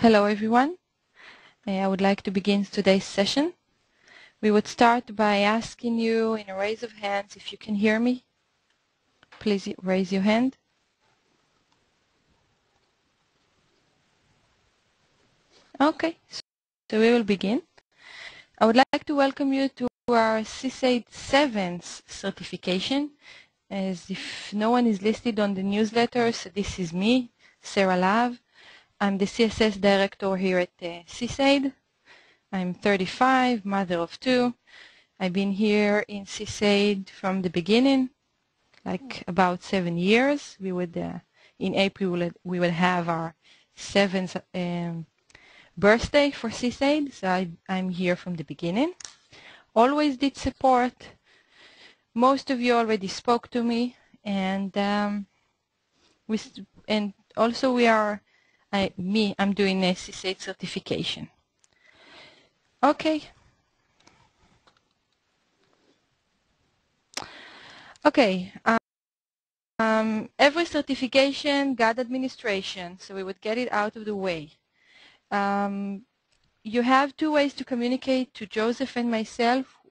Hello everyone. I would like to begin today's session. We would start by asking you in a raise of hands if you can hear me. Please raise your hand. Okay, so we will begin. I would like to welcome you to our Sysaid 7th certification. As if no one is listed on the newsletter, so this is me, Sarah Lav. I'm the CSS director here at Sysaid. I'm 35, mother of 2. I've been here in Sysaid from the beginning, like about 7 years. We would, in April, we would have our 7th birthday for Sysaid, so I'm here from the beginning. Always did support. Most of you already spoke to me, and also I'm doing a Sysaid certification. Okay. Okay. Every certification got administration, so we would get it out of the way. You have 2 ways to communicate to Joseph and myself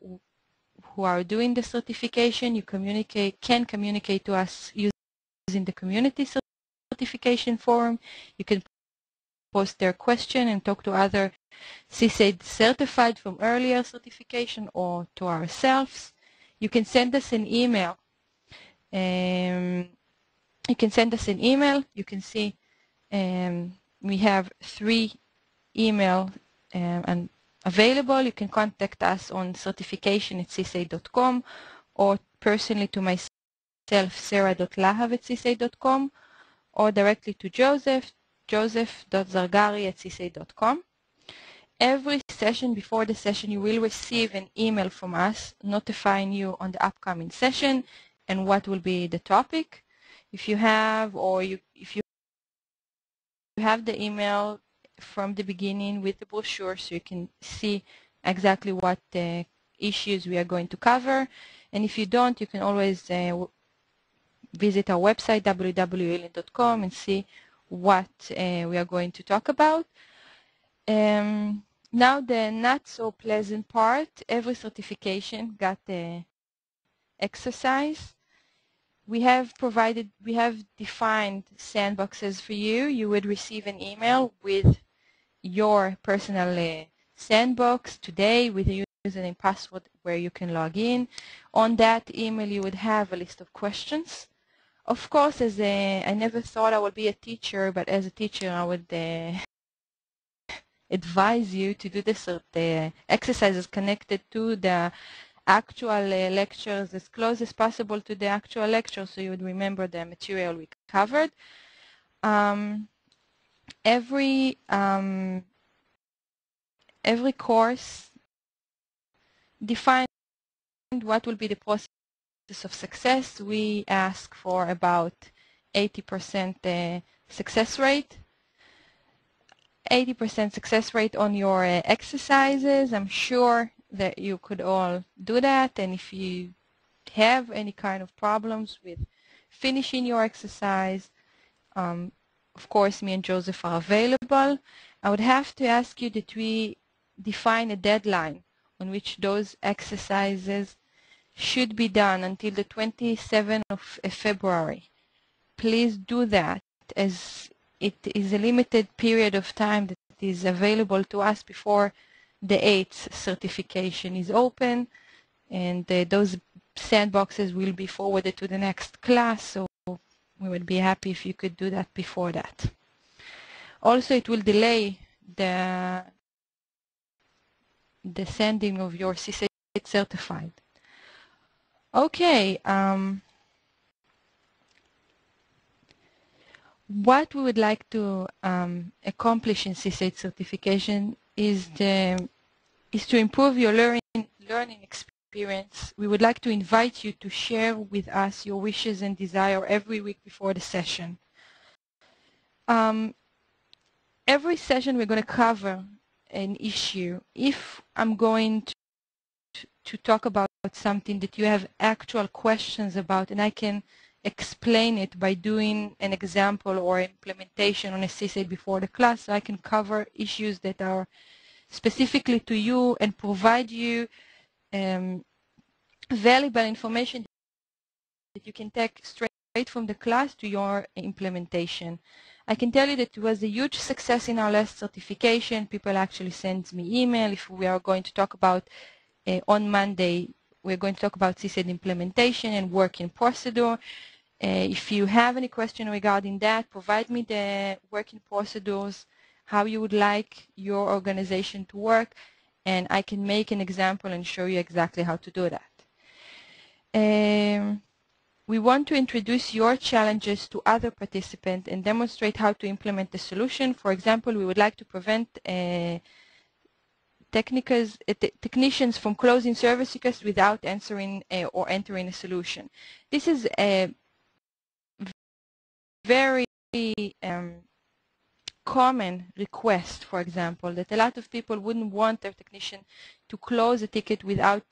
who are doing the certification. You can communicate to us using the community certification forum. You can post their question and talk to other Sysaid certified from earlier certification or to ourselves. You can send us an email. You can send us an email. You can see we have 3 email and available. You can contact us on certification@sysaid.com or personally to myself, sarah.lahav@sysaid.com, or directly to Joseph, joseph.zargari@sysaid.com. Every session, before the session, you will receive an email from us notifying you on the upcoming session and what will be the topic. If you have the email from the beginning with the brochure, so you can see exactly what issues we are going to cover. And if you don't, you can always visit our website, www.elin.com, and see what we are going to talk about. Now the not so pleasant part. Every certification got the exercise. We have defined sandboxes for you. You would receive an email with your personal sandbox today with a username and password where you can log in. On that email, you would have a list of questions. Of course, I never thought I would be a teacher, but as a teacher, I would advise you to do the exercises connected to the actual lectures as close as possible to the actual lecture, so you would remember the material we covered. Every course defined what will be the process of success. We ask for about 80% success rate. 80% success rate on your exercises. I'm sure that you could all do that, and if you have any kind of problems with finishing your exercise, of course me and Joseph are available. I would have to ask you that we define a deadline on which those exercises should be done until the 27th of February. Please do that, as it is a limited period of time that is available to us before the 8th certification is open, and those sandboxes will be forwarded to the next class, so we would be happy if you could do that before that. Also, it will delay the sending of your Sysaid certified. Okay. What we would like to accomplish in Sysaid certification is to improve your learning experience. We would like to invite you to share with us your wishes and desire every week before the session. Every session we're going to cover an issue. If I'm going to talk about something that you have actual questions about, and I can explain it by doing an example or implementation on a Sysaid before the class, so I can cover issues that are specifically to you and provide you valuable information that you can take straight from the class to your implementation. I can tell you that it was a huge success in our last certification. People actually send me email. If we are going to talk about on Monday, we're going to talk about Sysaid implementation and working procedure. If you have any question regarding that, provide me the working procedures, how you would like your organization to work, and I can make an example and show you exactly how to do that. We want to introduce your challenges to other participants and demonstrate how to implement the solution. For example, we would like to prevent technicians from closing service requests without answering or entering a solution. This is a very common request, for example, that a lot of people wouldn't want their technician to close a ticket without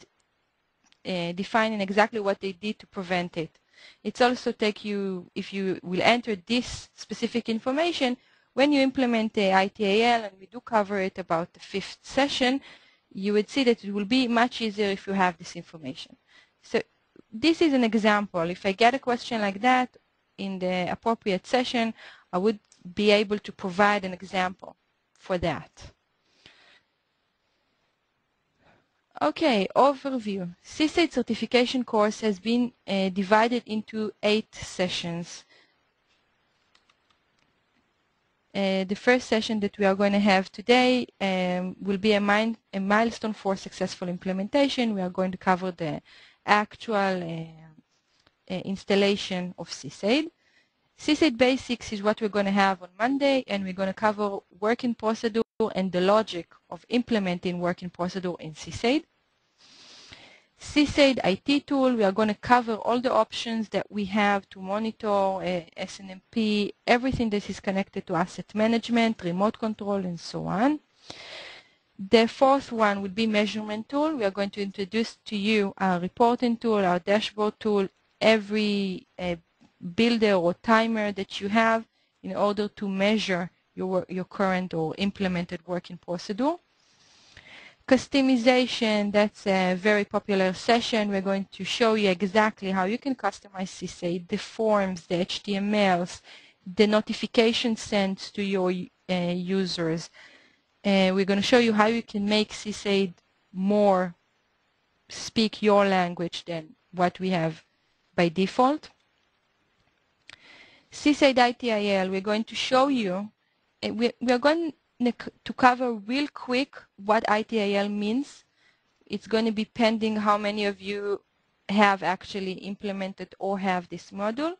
defining exactly what they did to prevent it. It's also take you, if you will enter this specific information, when you implement the ITIL, and we do cover it about the 5th session, you would see that it will be much easier if you have this information. So this is an example. If I get a question like that in the appropriate session, I would be able to provide an example for that. Okay, overview. Sysaid certification course has been divided into 8 sessions. The first session that we are going to have today will be a milestone for successful implementation. We are going to cover the actual installation of Sysaid. Sysaid Basics is what we're going to have on Monday, and we're going to cover working procedure and the logic of implementing working procedure in Sysaid. Sysaid IT tool, we are going to cover all the options that we have to monitor SNMP, everything that is connected to asset management, remote control, and so on. The fourth one would be measurement tool. We are going to introduce to you our reporting tool, our dashboard tool, every builder or timer that you have in order to measure your current or implemented working procedure. Customization, that's a very popular session. We're going to show you exactly how you can customize Sysaid, the forms, the HTMLs, the notifications sent to your users. We're going to show you how you can make Sysaid more speak your language than what we have by default. Sysaid ITIL, we're going to show you, we are going to cover real quick what ITIL means. It's going to be pending how many of you have actually implemented or have this module.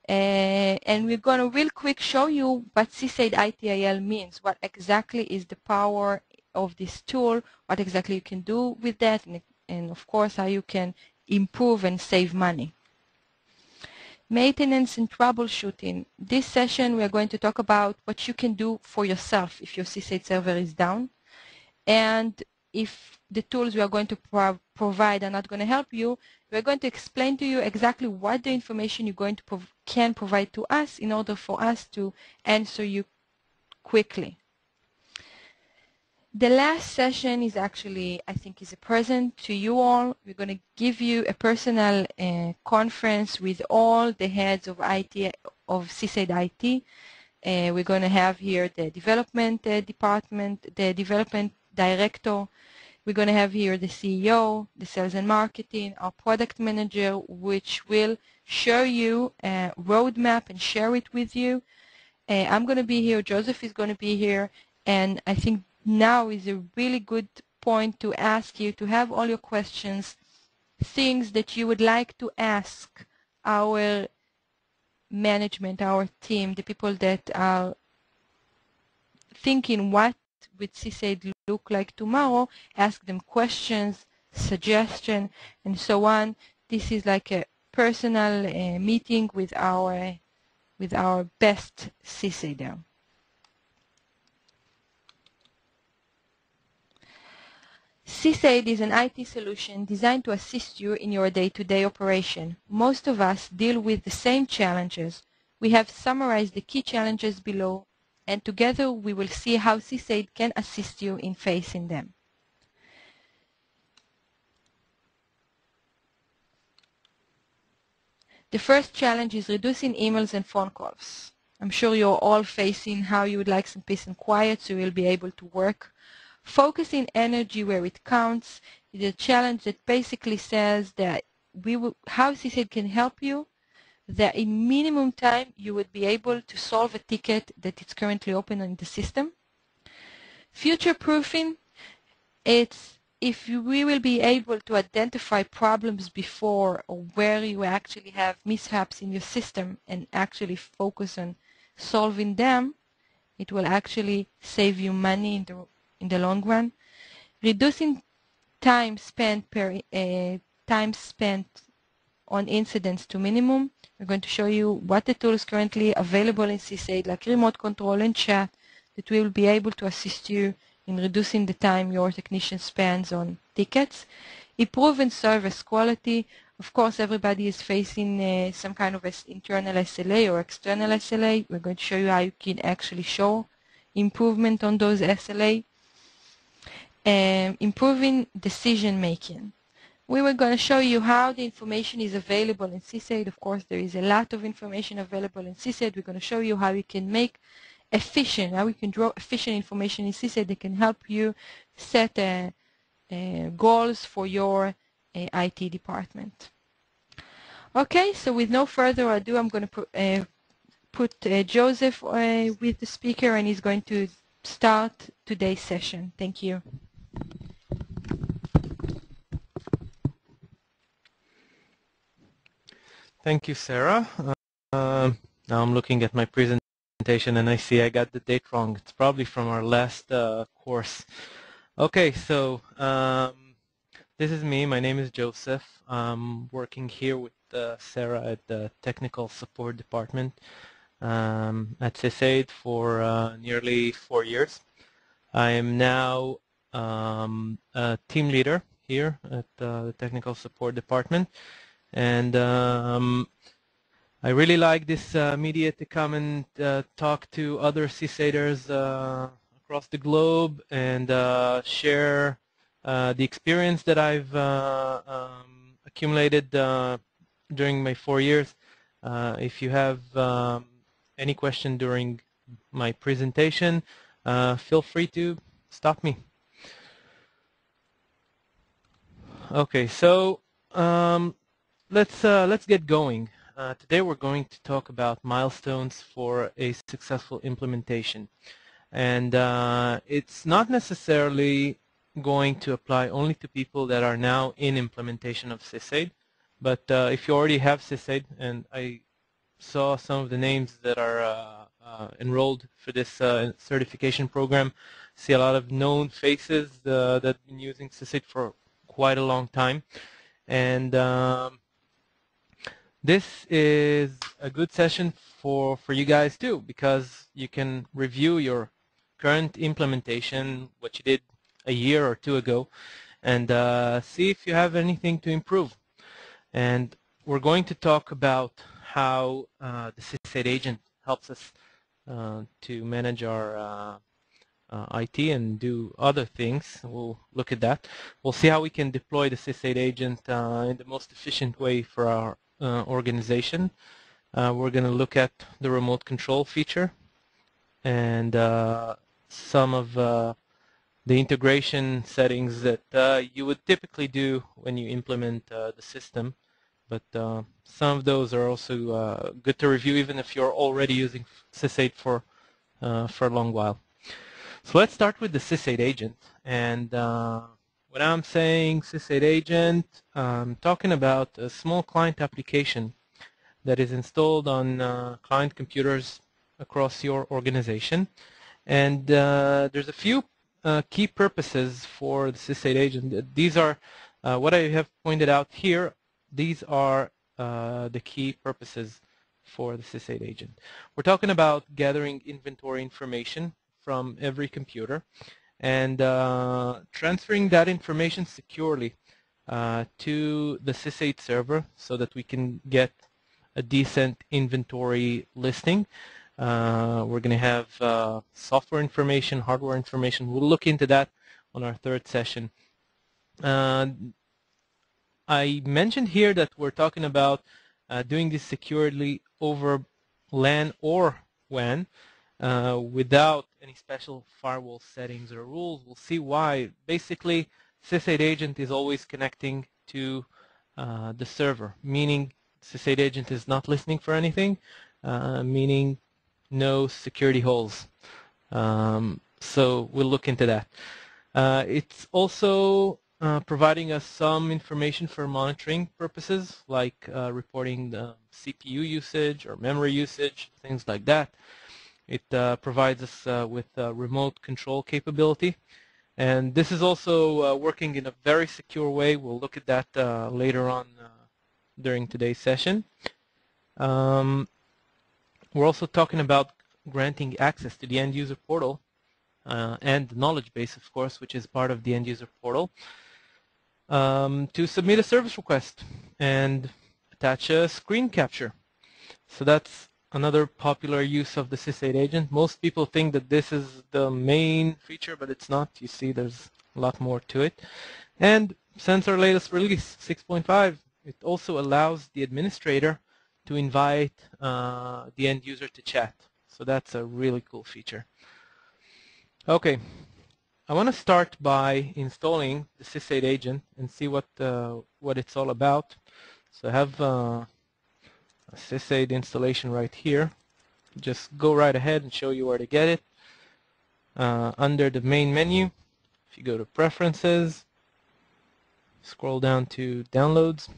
And we're going to real quick show you what Sysaid ITIL means, what exactly is the power of this tool, what exactly you can do with that, and of course how you can improve and save money. Maintenance and troubleshooting. This session we are going to talk about what you can do for yourself if your Sysaid server is down, and if the tools we are going to provide are not going to help you, we're going to explain to you exactly what the information you're going to can provide to us in order for us to answer you quickly. The last session is actually, I think, is a present to you all. We're going to give you a personal conference with all the heads of IT, of Sysaid IT. We're going to have here the development department, the development director. We're going to have here the CEO, the sales and marketing, our product manager, which will show you a roadmap and share it with you. I'm going to be here, Joseph is going to be here, and I think now is a really good point to ask you to have all your questions, things that you would like to ask our management, our team, the people that are thinking what would Sysaid look like tomorrow, ask them questions, suggestion, and so on. This is like a personal meeting with our best Sysaider. Sysaid is an IT solution designed to assist you in your day-to-day operation. Most of us deal with the same challenges. We have summarized the key challenges below, and together we will see how Sysaid can assist you in facing them. The first challenge is reducing emails and phone calls. I'm sure you're all facing how you would like some peace and quiet so you'll be able to work. Focusing energy where it counts is a challenge that basically says that how Sysaid can help you, that in minimum time you would be able to solve a ticket that is currently open in the system. Future proofing, it's if we will be able to identify problems before or where you actually have mishaps in your system and actually focus on solving them, it will actually save you money in the long run. Reducing time spent on incidents to minimum. We're going to show you what the tools currently available in Sysaid, like remote control and chat, that will be able to assist you in reducing the time your technician spends on tickets. Improving service quality. Of course, everybody is facing some kind of internal SLA or external SLA. We're going to show you how you can actually show improvement on those SLA. Improving decision making. We were going to show you how the information is available in Sysaid. Of course, there is a lot of information available in Sysaid. We're going to show you how you can make how we can draw efficient information in Sysaid that can help you set goals for your IT department. Okay, so with no further ado, I'm going to put Joseph with the speaker, and he's going to start today's session. Thank you. Thank you, Sarah. Now I'm looking at my presentation and I see I got the date wrong. It's probably from our last course. Okay, so this is me. My name is Joseph. I'm working here with Sarah at the Technical Support Department at Sysaid for nearly 4 years. I am now a team leader here at the Technical Support Department. And I really like this media to come and talk to other Sysaiders across the globe and share the experience that I've accumulated during my 4 years. If you have any question during my presentation, feel free to stop me. Okay, so let's get going. Today we're going to talk about milestones for a successful implementation. And it's not necessarily going to apply only to people that are now in implementation of Sysaid, but if you already have Sysaid, and I saw some of the names that are enrolled for this certification program, see a lot of known faces that have been using Sysaid for quite a long time. And this is a good session for you guys too, because you can review your current implementation, what you did a year or two ago, and see if you have anything to improve. And we're going to talk about how the Sysaid agent helps us to manage our IT and do other things. We'll look at that. We'll see how we can deploy the Sysaid agent in the most efficient way for our organization. We're going to look at the remote control feature and some of the integration settings that you would typically do when you implement the system. But some of those are also good to review even if you're already using Sysaid for a long while. So let's start with the Sysaid agent. And when I'm saying Sysaid agent, I'm talking about a small client application that is installed on client computers across your organization. And there's a few key purposes for the Sysaid agent. These are what I have pointed out here. These are the key purposes for the Sysaid agent. We're talking about gathering inventory information from every computer and transferring that information securely to the Sysaid server so that we can get a decent inventory listing. We're going to have software information, hardware information. We'll look into that on our third session. I mentioned here that we're talking about doing this securely over LAN or WAN without any special firewall settings or rules. We'll see why. Basically, Sysaid agent is always connecting to the server, meaning Sysaid agent is not listening for anything, meaning no security holes. So we'll look into that. It's also providing us some information for monitoring purposes, like reporting the CPU usage or memory usage, things like that. It provides us with remote control capability. And this is also working in a very secure way. We'll look at that later on during today's session. We're also talking about granting access to the end user portal and the knowledge base, of course, which is part of the end user portal, to submit a service request and attach a screen capture. So that's another popular use of the Sysaid agent. Most people think that this is the main feature, but it's not. You see, there's a lot more to it. And since our latest release, 6.5, it also allows the administrator to invite the end user to chat. So that's a really cool feature. Okay, I want to start by installing the Sysaid agent and see what it's all about. So I have a Sysaid installation right here. Just go right ahead and show you where to get it. Under the main menu, if you go to Preferences, scroll down to Downloads,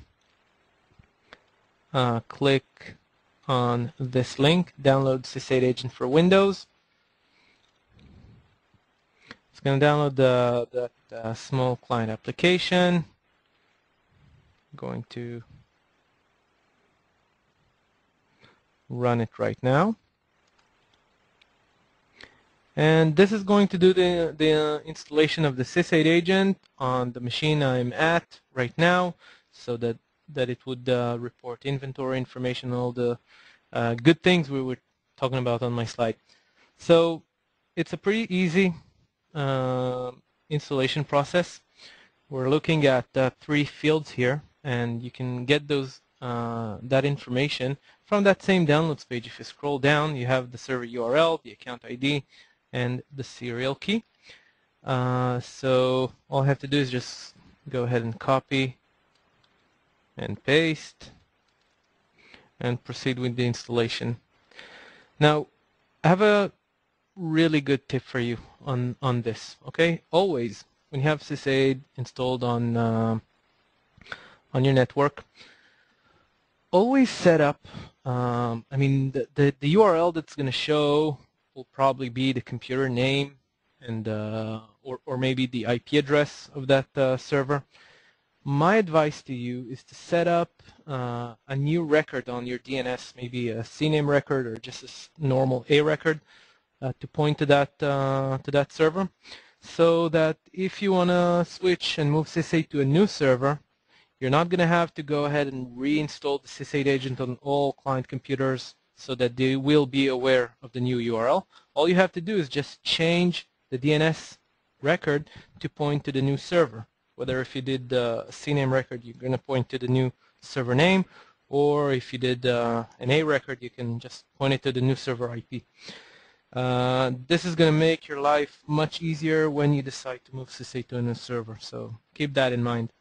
click on this link, Download Sysaid agent for Windows. It's going to download that small client application. I'm going to run it right now. And this is going to do the installation of the Sysaid agent on the machine I'm at right now, so that it would report inventory information, all the good things we were talking about on my slide. So it's a pretty easy installation process. We're looking at 3 fields here, and you can get those that information from that same downloads page. If you scroll down, you have the server URL, the account ID, and the serial key. So all I have to do is just go ahead and copy and paste and proceed with the installation. Now, I have a really good tip for you on this. Okay, always when you have Sysaid installed on your network, always set up. I mean, the URL that's going to show will probably be the computer name and or maybe the IP address of that server. My advice to you is to set up a new record on your DNS, maybe a CNAME record or just a normal A record, to point to that server, so that if you want to switch and move Sysaid to a new server, you're not going to have to go ahead and reinstall the Sysaid agent on all client computers so that they will be aware of the new URL. All you have to do is just change the DNS record to point to the new server. Whether if you did a CNAME record, you're going to point to the new server name, or if you did an A record, you can just point it to the new server IP. This is going to make your life much easier when you decide to move Sysaid to a new server, so keep that in mind.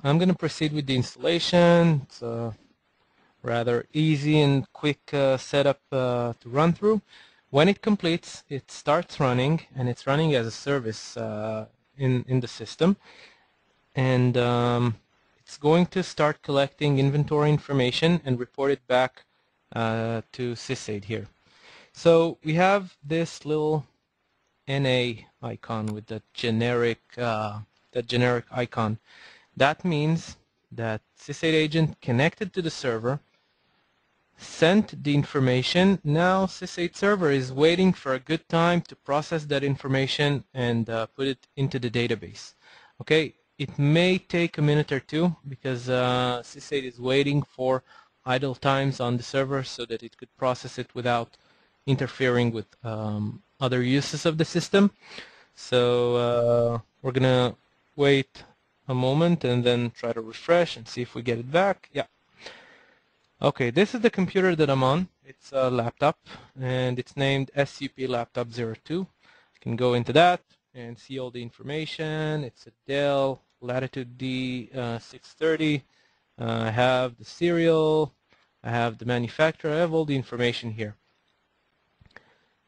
I'm going to proceed with the installation. It's a rather easy and quick setup to run through. When it completes, it starts running, and it's running as a service in the system, and it's going to start collecting inventory information and report it back to Sysaid here. So we have this little NA icon with that generic icon. That means that Sysaid agent connected to the server sent the information. Now Sysaid server is waiting for a good time to process that information and put it into the database. Okay, it may take a minute or two because Sysaid is waiting for idle times on the server so that it could process it without interfering with other uses of the system. So we're gonna wait a moment and then try to refresh and see if we get it back. Yeah. Okay, this is the computer that I'm on. It's a laptop and it's named SUP Laptop 02. You can go into that and see all the information. It's a Dell Latitude D630. I have the serial. I have the manufacturer. I have all the information here.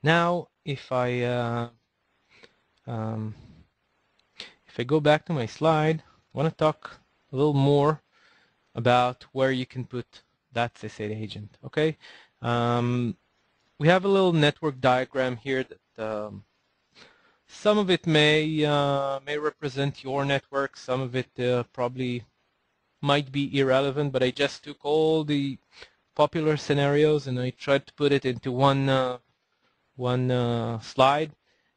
Now, if I go back to my slide, I want to talk a little more about where you can put that Sysaid agent. Okay, we have a little network diagram here that some of it may represent your network, some of it probably might be irrelevant, but I just took all the popular scenarios and I tried to put it into one slide.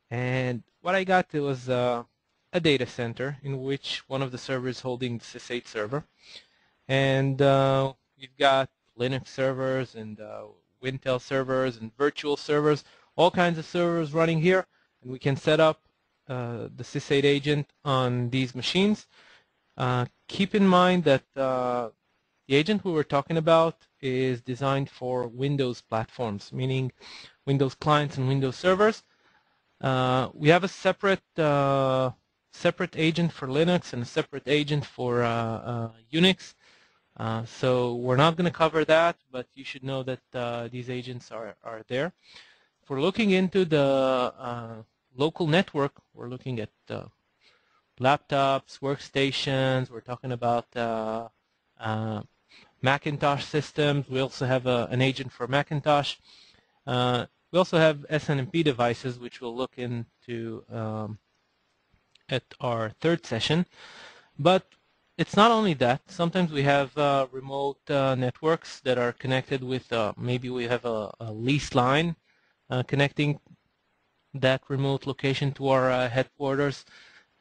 And what I got was a data center in which one of the servers holding the Sysaid server. And we've got Linux servers and Wintel servers and virtual servers, all kinds of servers running here. And we can set up the Sysaid agent on these machines. Keep in mind that the agent we were talking about is designed for Windows platforms, meaning Windows clients and Windows servers. We have a separate agent for Linux and a separate agent for Unix. So we're not going to cover that, but you should know that these agents are there. If we're looking into the local network, we're looking at laptops, workstations. We're talking about Macintosh systems. We also have an agent for Macintosh. We also have SNMP devices, which we'll look into at our third session. But it's not only that. Sometimes we have remote networks that are connected with, maybe we have a lease line connecting that remote location to our headquarters.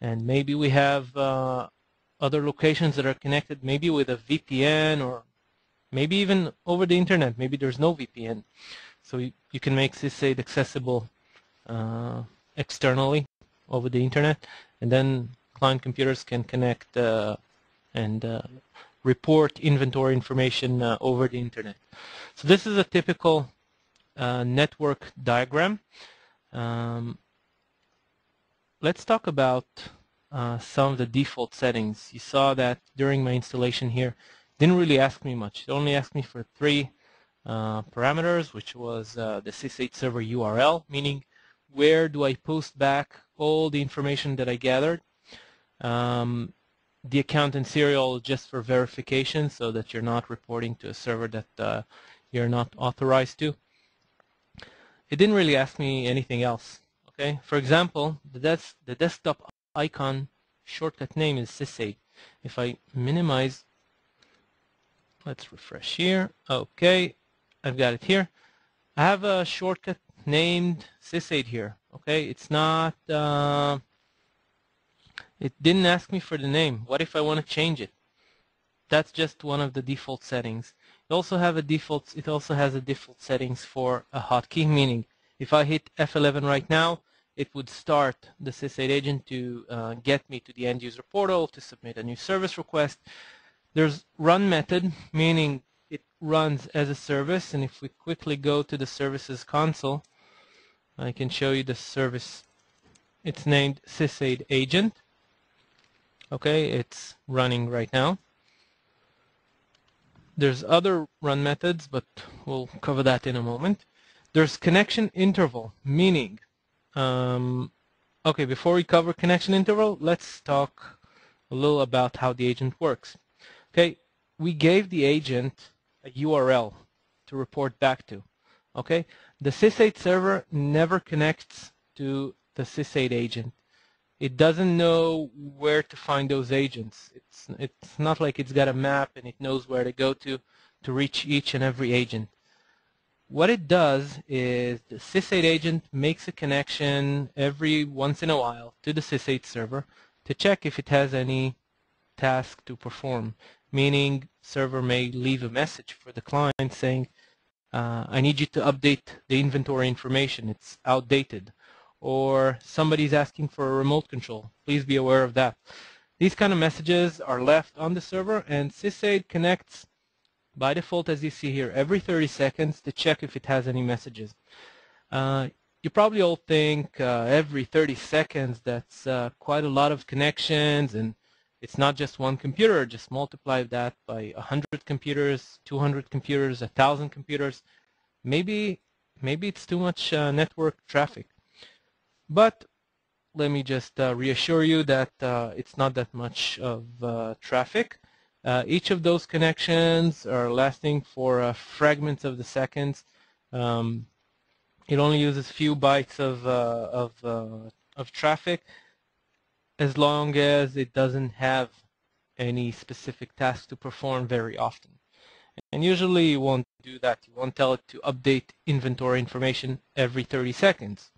And maybe we have other locations that are connected maybe with a VPN or maybe even over the internet. Maybe there's no VPN. So you can make Sysaid accessible externally over the internet, and then client computers can connect and report inventory information over the internet. So this is a typical network diagram. Let's talk about some of the default settings. You saw that during my installation here, didn't really ask me much. It only asked me for three parameters, which was the Sysaid server URL, meaning where do I post back all the information that I gathered. The account and serial just for verification so that you're not reporting to a server that you're not authorized to. It didn't really ask me anything else. Okay, for example, the desktop icon shortcut name is Sysaid. If I minimize, let's refresh here. Okay, I've got it here. I have a shortcut named Sysaid here. Okay, it's not. It didn't ask me for the name. What if I want to change it? That's just one of the default settings. It also has a default settings for a hotkey, meaning if I hit F11 right now, it would start the Sysaid agent to get me to the end user portal to submit a new service request. There's run method, meaning it runs as a service, and if we quickly go to the services console, I can show you the service. It's named Sysaid agent. Okay, it's running right now. There's other run methods, but we'll cover that in a moment. There's connection interval, meaning, okay, before we cover connection interval, let's talk a little about how the agent works. Okay, we gave the agent a URL to report back to. Okay, the Sysaid server never connects to the Sysaid agent. It doesn't know where to find those agents. It's not like it's got a map and it knows where to go to reach each and every agent. what it does is the Sysaid agent makes a connection every once in a while to the Sysaid server to check if it has any task to perform, meaning server may leave a message for the client saying, I need you to update the inventory information, it's outdated. Or somebody's asking for a remote control, please be aware of that. These kind of messages are left on the server, and Sysaid connects by default, as you see here, every 30 seconds to check if it has any messages. You probably all think every 30 seconds, that's quite a lot of connections, and it's not just one computer. Just multiply that by 100 computers, 200 computers, 1,000 computers. Maybe it's too much network traffic. But let me just reassure you that it's not that much of traffic. Each of those connections are lasting for fragments of the seconds. It only uses few bytes of traffic, as long as it doesn't have any specific task to perform very often. And usually you won't do that. You won't tell it to update inventory information every 30 seconds.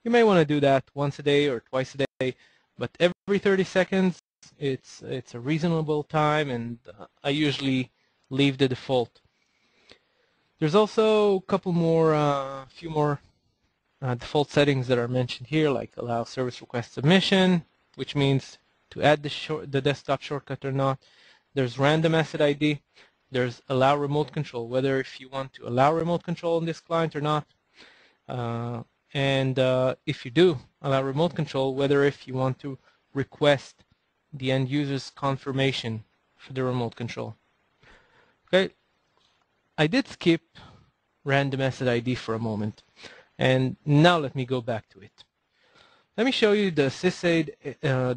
You may want to do that once a day or twice a day, but every 30 seconds, it's a reasonable time, and I usually leave the default. There's also a couple more, few more default settings that are mentioned here, like allow service request submission, which means to add the desktop shortcut or not. There's random asset ID. There's allow remote control, whether if you want to allow remote control on this client or not. And if you do allow remote control, whether if you want to request the end user's confirmation for the remote control. Okay, I did skip random asset ID for a moment, and now let me go back to it. Let me show you the Sysaid,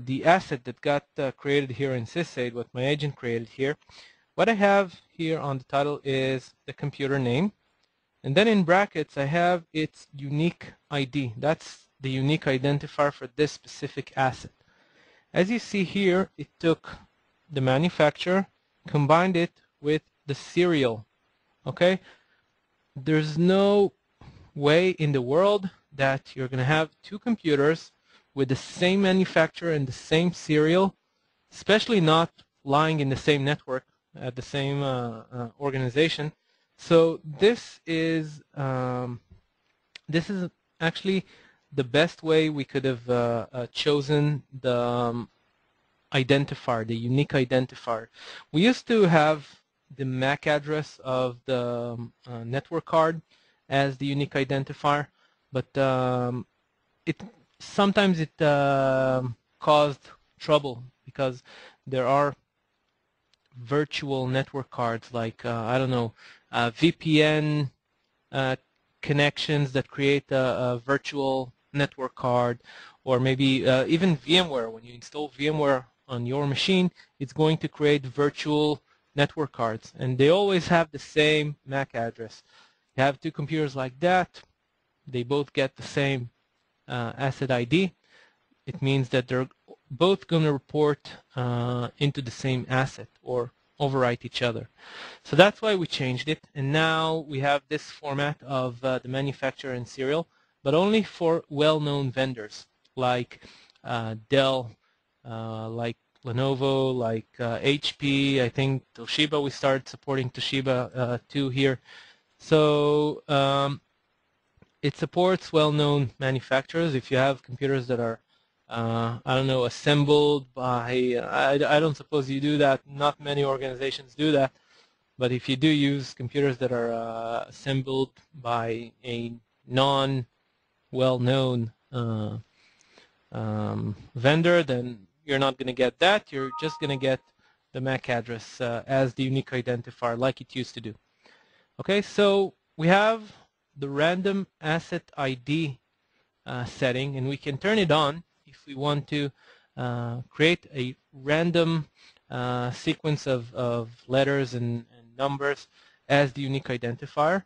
the asset that got created here in Sysaid, what my agent created here. What I have here on the title is the computer name, and then in brackets I have its unique ID. That's the unique identifier for this specific asset. As you see here, it took the manufacturer, combined it with the serial. Okay, there's no way in the world that you're going to have two computers with the same manufacturer and the same serial, especially not lying in the same network at the same organization. So this is actually the best way we could have chosen the identifier, the unique identifier. We used to have the MAC address of the network card as the unique identifier, but sometimes it caused trouble because there are virtual network cards, like I don't know, VPN connections that create a virtual network card, or maybe even VMware. When you install VMware on your machine, it's going to create virtual network cards, and they always have the same MAC address. You have two computers like that, they both get the same asset ID. It means that they're both going to report into the same asset or overwrite each other. So that's why we changed it, and now we have this format of the manufacturer and serial, but only for well-known vendors like Dell, like Lenovo, like HP. I think Toshiba, we started supporting Toshiba too here. So it supports well-known manufacturers. If you have computers that are I don't know, assembled by, I don't suppose you do that. Not many organizations do that. But if you do use computers that are assembled by a non-well-known vendor, then you're not going to get that. You're just going to get the MAC address as the unique identifier like it used to do. Okay, so we have the random asset ID setting, and we can turn it on if we want to create a random sequence of letters and numbers as the unique identifier.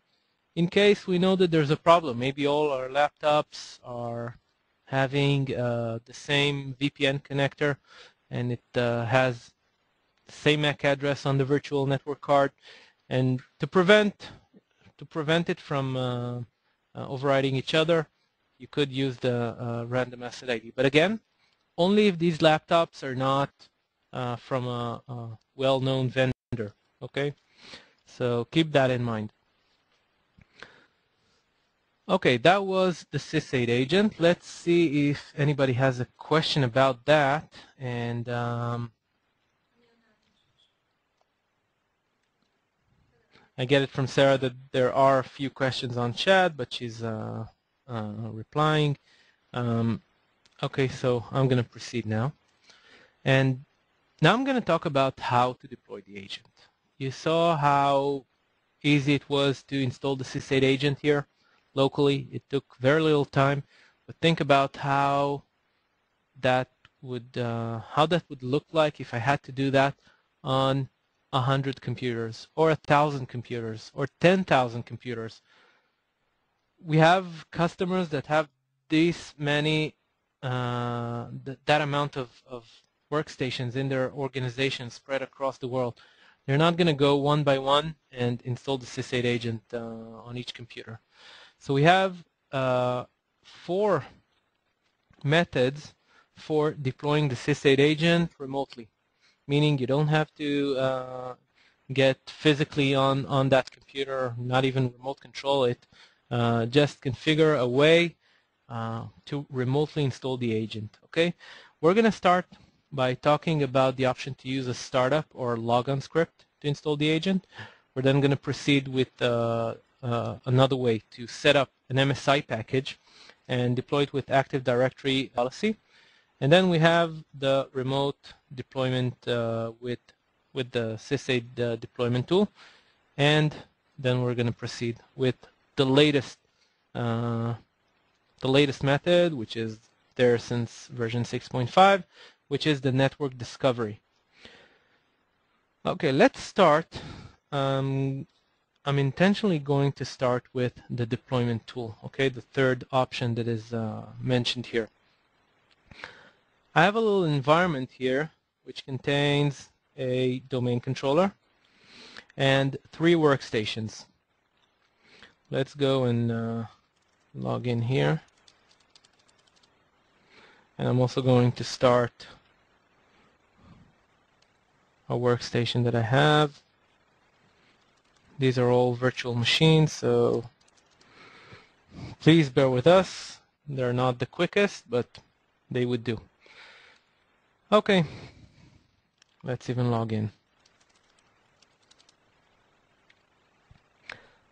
In case we know that there's a problem, maybe all our laptops are having the same VPN connector, and it has the same MAC address on the virtual network card. And to prevent to prevent it from overriding each other, you could use the random asset ID. But again, only if these laptops are not from a well-known vendor. Okay, so keep that in mind. Okay, that was the Sysaid agent. Let's see if anybody has a question about that. And I get it from Sarah that there are a few questions on chat, but she's replying. Okay, so I'm going to proceed now. And now I'm going to talk about how to deploy the agent. You saw how easy it was to install the Sysaid agent here locally. It took very little time, but think about how that would look like if I had to do that on 100 computers or 1,000 computers or 10,000 computers. We have customers that have this many that amount of workstations in their organization spread across the world. They're not going to go one by one and install the Sysaid agent on each computer. So we have 4 methods for deploying the Sysaid agent remotely, meaning you don't have to get physically on that computer, not even remote control it. Just configure a way to remotely install the agent. Okay, we're going to start by talking about the option to use a startup or logon script to install the agent. We're then going to proceed with another way to set up an MSI package and deploy it with Active Directory policy. And then we have the remote deployment with the Sysaid deployment tool. And then we're going to proceed with the latest method, which is there since version 6.5, which is the network discovery. Okay, let's start. I'm intentionally going to start with the deployment tool, okay, the third option that is mentioned here. I have a little environment here which contains a domain controller and 3 workstations. Let's go and log in here. And I'm also going to start a workstation that I have. These are all virtual machines, so please bear with us. They're not the quickest, but they would do. Okay, let's even log in.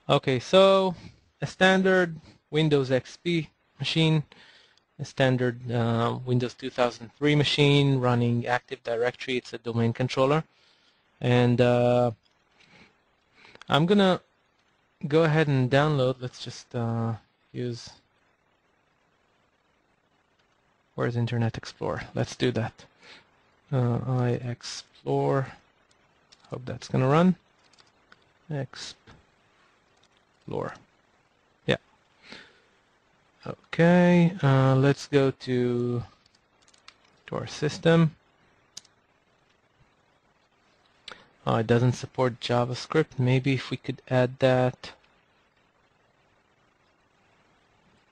Okay, so a standard Windows XP machine, a standard Windows 2003 machine running Active Directory. It's a domain controller. And I'm going to go ahead and download. Let's just use, where's Internet Explorer? Let's do that. I explore, hope that's going to run. Explore. Yeah. Okay, let's go to our system. It doesn't support JavaScript. Maybe if we could add that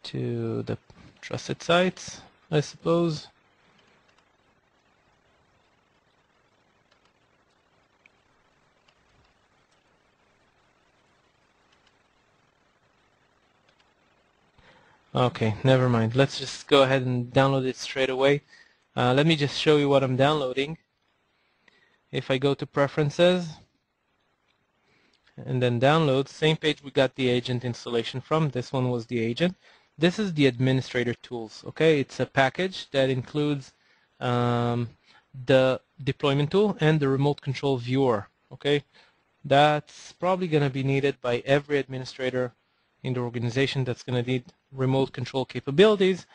to the trusted sites, I suppose. Okay, never mind. Let's just go ahead and download it straight away. Let me just show you what I'm downloading. If I go to Preferences and then Download, same page we got the agent installation from. This one was the agent. This is the administrator tools. Okay, it's a package that includes the deployment tool and the remote control viewer. Okay, that's probably going to be needed by every administrator in the organization that's going to need remote control capabilities,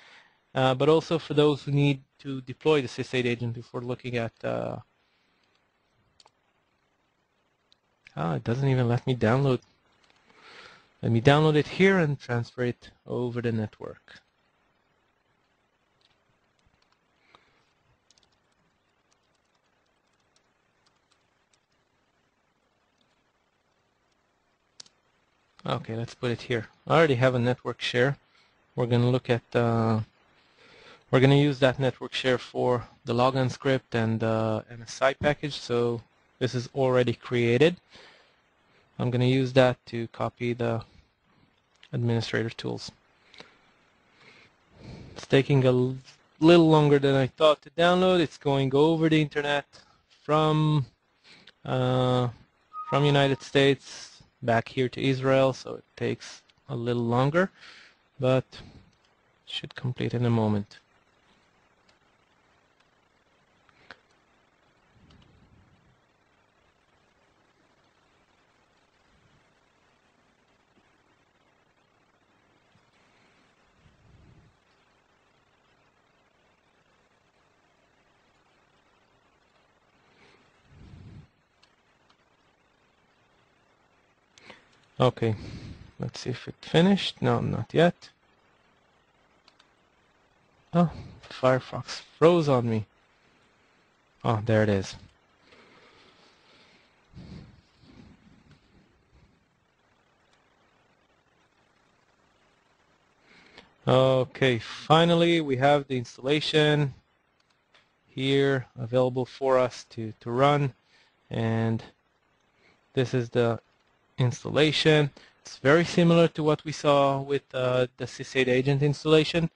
but also for those who need to deploy the Sysaid agent before looking at it doesn't even let me download. Let me download it here and transfer it over the network. Okay, let's put it here. I already have a network share. We're going to look at, we're going to use that network share for the logon script and MSI package. So this is already created. I'm going to use that to copy the administrator tools. It's taking a little longer than I thought to download. It's going over the internet from United States back here to Israel, so it takes a little longer, but should complete in a moment. Okay, let's see if it finished. No, not yet. Oh, Firefox froze on me. Oh, there it is. Okay, finally we have the installation here available for us to run, and this is the installation. It's very similar to what we saw with the Sysaid agent installation.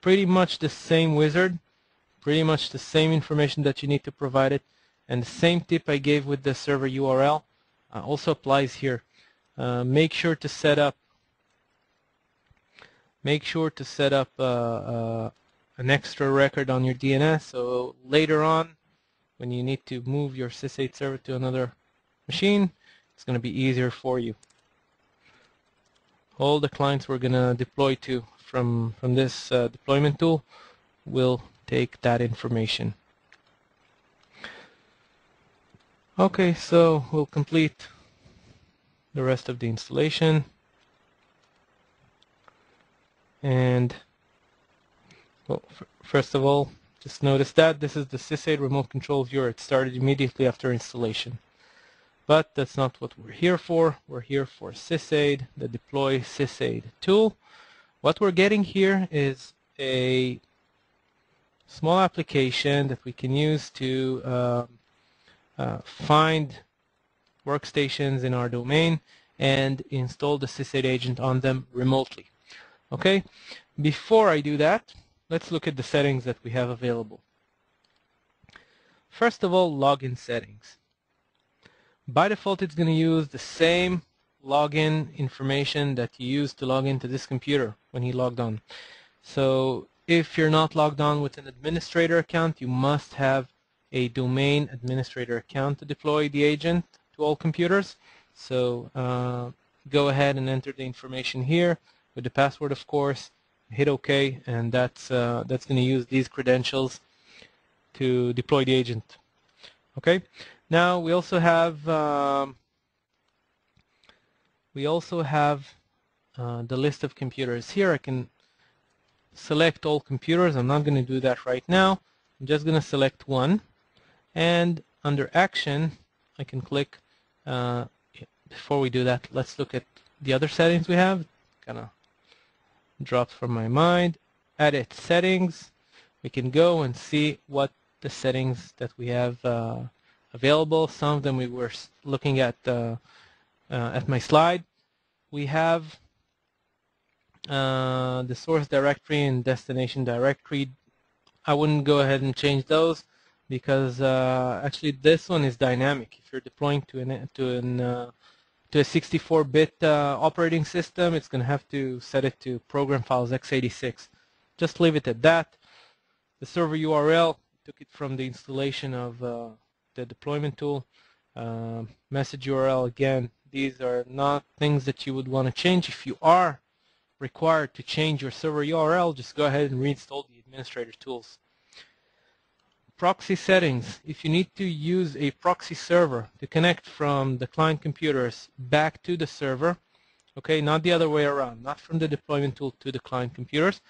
Pretty much the same wizard, pretty much the same information that you need to provide it, and the same tip I gave with the server URL also applies here. Make sure to set up an extra record on your DNS, so later on when you need to move your Sysaid server to another machine, it's going to be easier for you. All the clients we're going to deploy to from this deployment tool will take that information. Okay, so we'll complete the rest of the installation. And well, first of all, just notice that this is the Sysaid remote control viewer. It started immediately after installation. But that's not what we're here for. We're here for Sysaid, the deploy Sysaid tool. What we're getting here is a small application that we can use to find workstations in our domain and install the Sysaid agent on them remotely. Okay, before I do that, let's look at the settings that we have available. First of all, login settings. By default, it's going to use the same login information that you used to log into this computer when he logged on. So if you're not logged on with an administrator account, you must have a domain administrator account to deploy the agent to all computers. So go ahead and enter the information here with the password, of course. Hit OK, and that's going to use these credentials to deploy the agent. Okay. Now we also have the list of computers here. I can select all computers. I'm not going to do that right now. I'm just going to select one, and under Action, I can click. Before we do that, let's look at the other settings we have. Kind of dropped from my mind. Edit settings. We can go and see what the settings that we have available. Some of them we were looking at my slide. We have the source directory and destination directory. I wouldn't go ahead and change those because actually this one is dynamic. If you're deploying to a 64-bit operating system, it's going to have to set it to program files x86. Just leave it at that. The server URL, took it from the installation of the deployment tool. Message URL, again, these are not things that you would want to change. If you are required to change your server URL, just go ahead and reinstall the administrator tools. Proxy settings. If you need to use a proxy server to connect from the client computers back to the server, okay, not the other way around, not from the deployment tool to the client computers,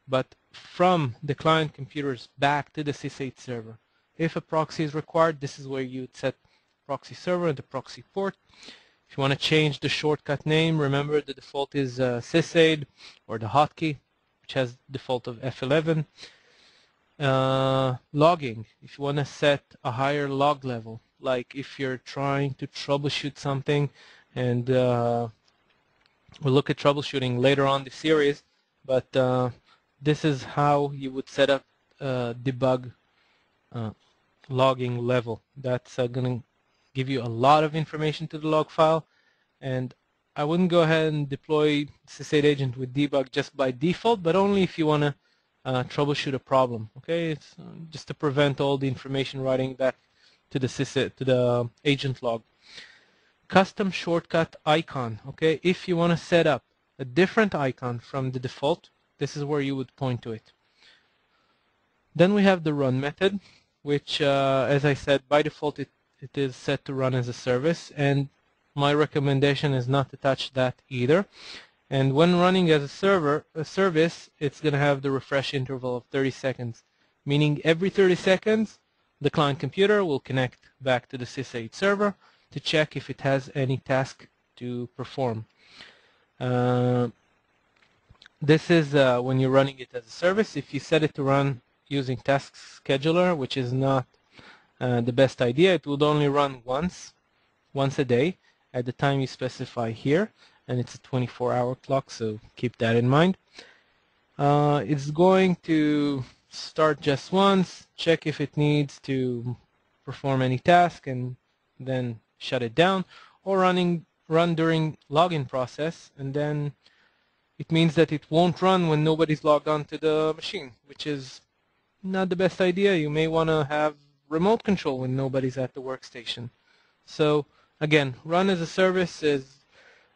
but from the client computers back to the Sysaid server. If a proxy is required, this is where you would set proxy server and the proxy port. If you want to change the shortcut name, remember the default is Sysaid, or the hotkey, which has default of F11. Logging, if you want to set a higher log level, like if you're trying to troubleshoot something, and we'll look at troubleshooting later on the series, but this is how you would set up debug logging level. That's going to give you a lot of information to the log file, and I wouldn't go ahead and deploy Sysaid agent with debug just by default, but only if you want to troubleshoot a problem. Okay, it's just to prevent all the information writing back to the agent log. Custom shortcut icon. Okay, if you want to set up a different icon from the default, this is where you would point to it. Then we have the run method, which, as I said, by default it is set to run as a service, and my recommendation is not to touch that either. And when running as a service, it's going to have the refresh interval of 30 seconds, meaning every 30 seconds the client computer will connect back to the Sysaid server to check if it has any task to perform. This is when you're running it as a service. If you set it to run using task scheduler, which is not the best idea, it would only run once a day at the time you specify here, and it's a 24-hour clock, so keep that in mind. It's going to start just once, check if it needs to perform any task, and then shut it down, or run during login process, and then it means that it won't run when nobody's logged on to the machine, which is not the best idea. You may want to have remote control when nobody's at the workstation. So again, run as a service is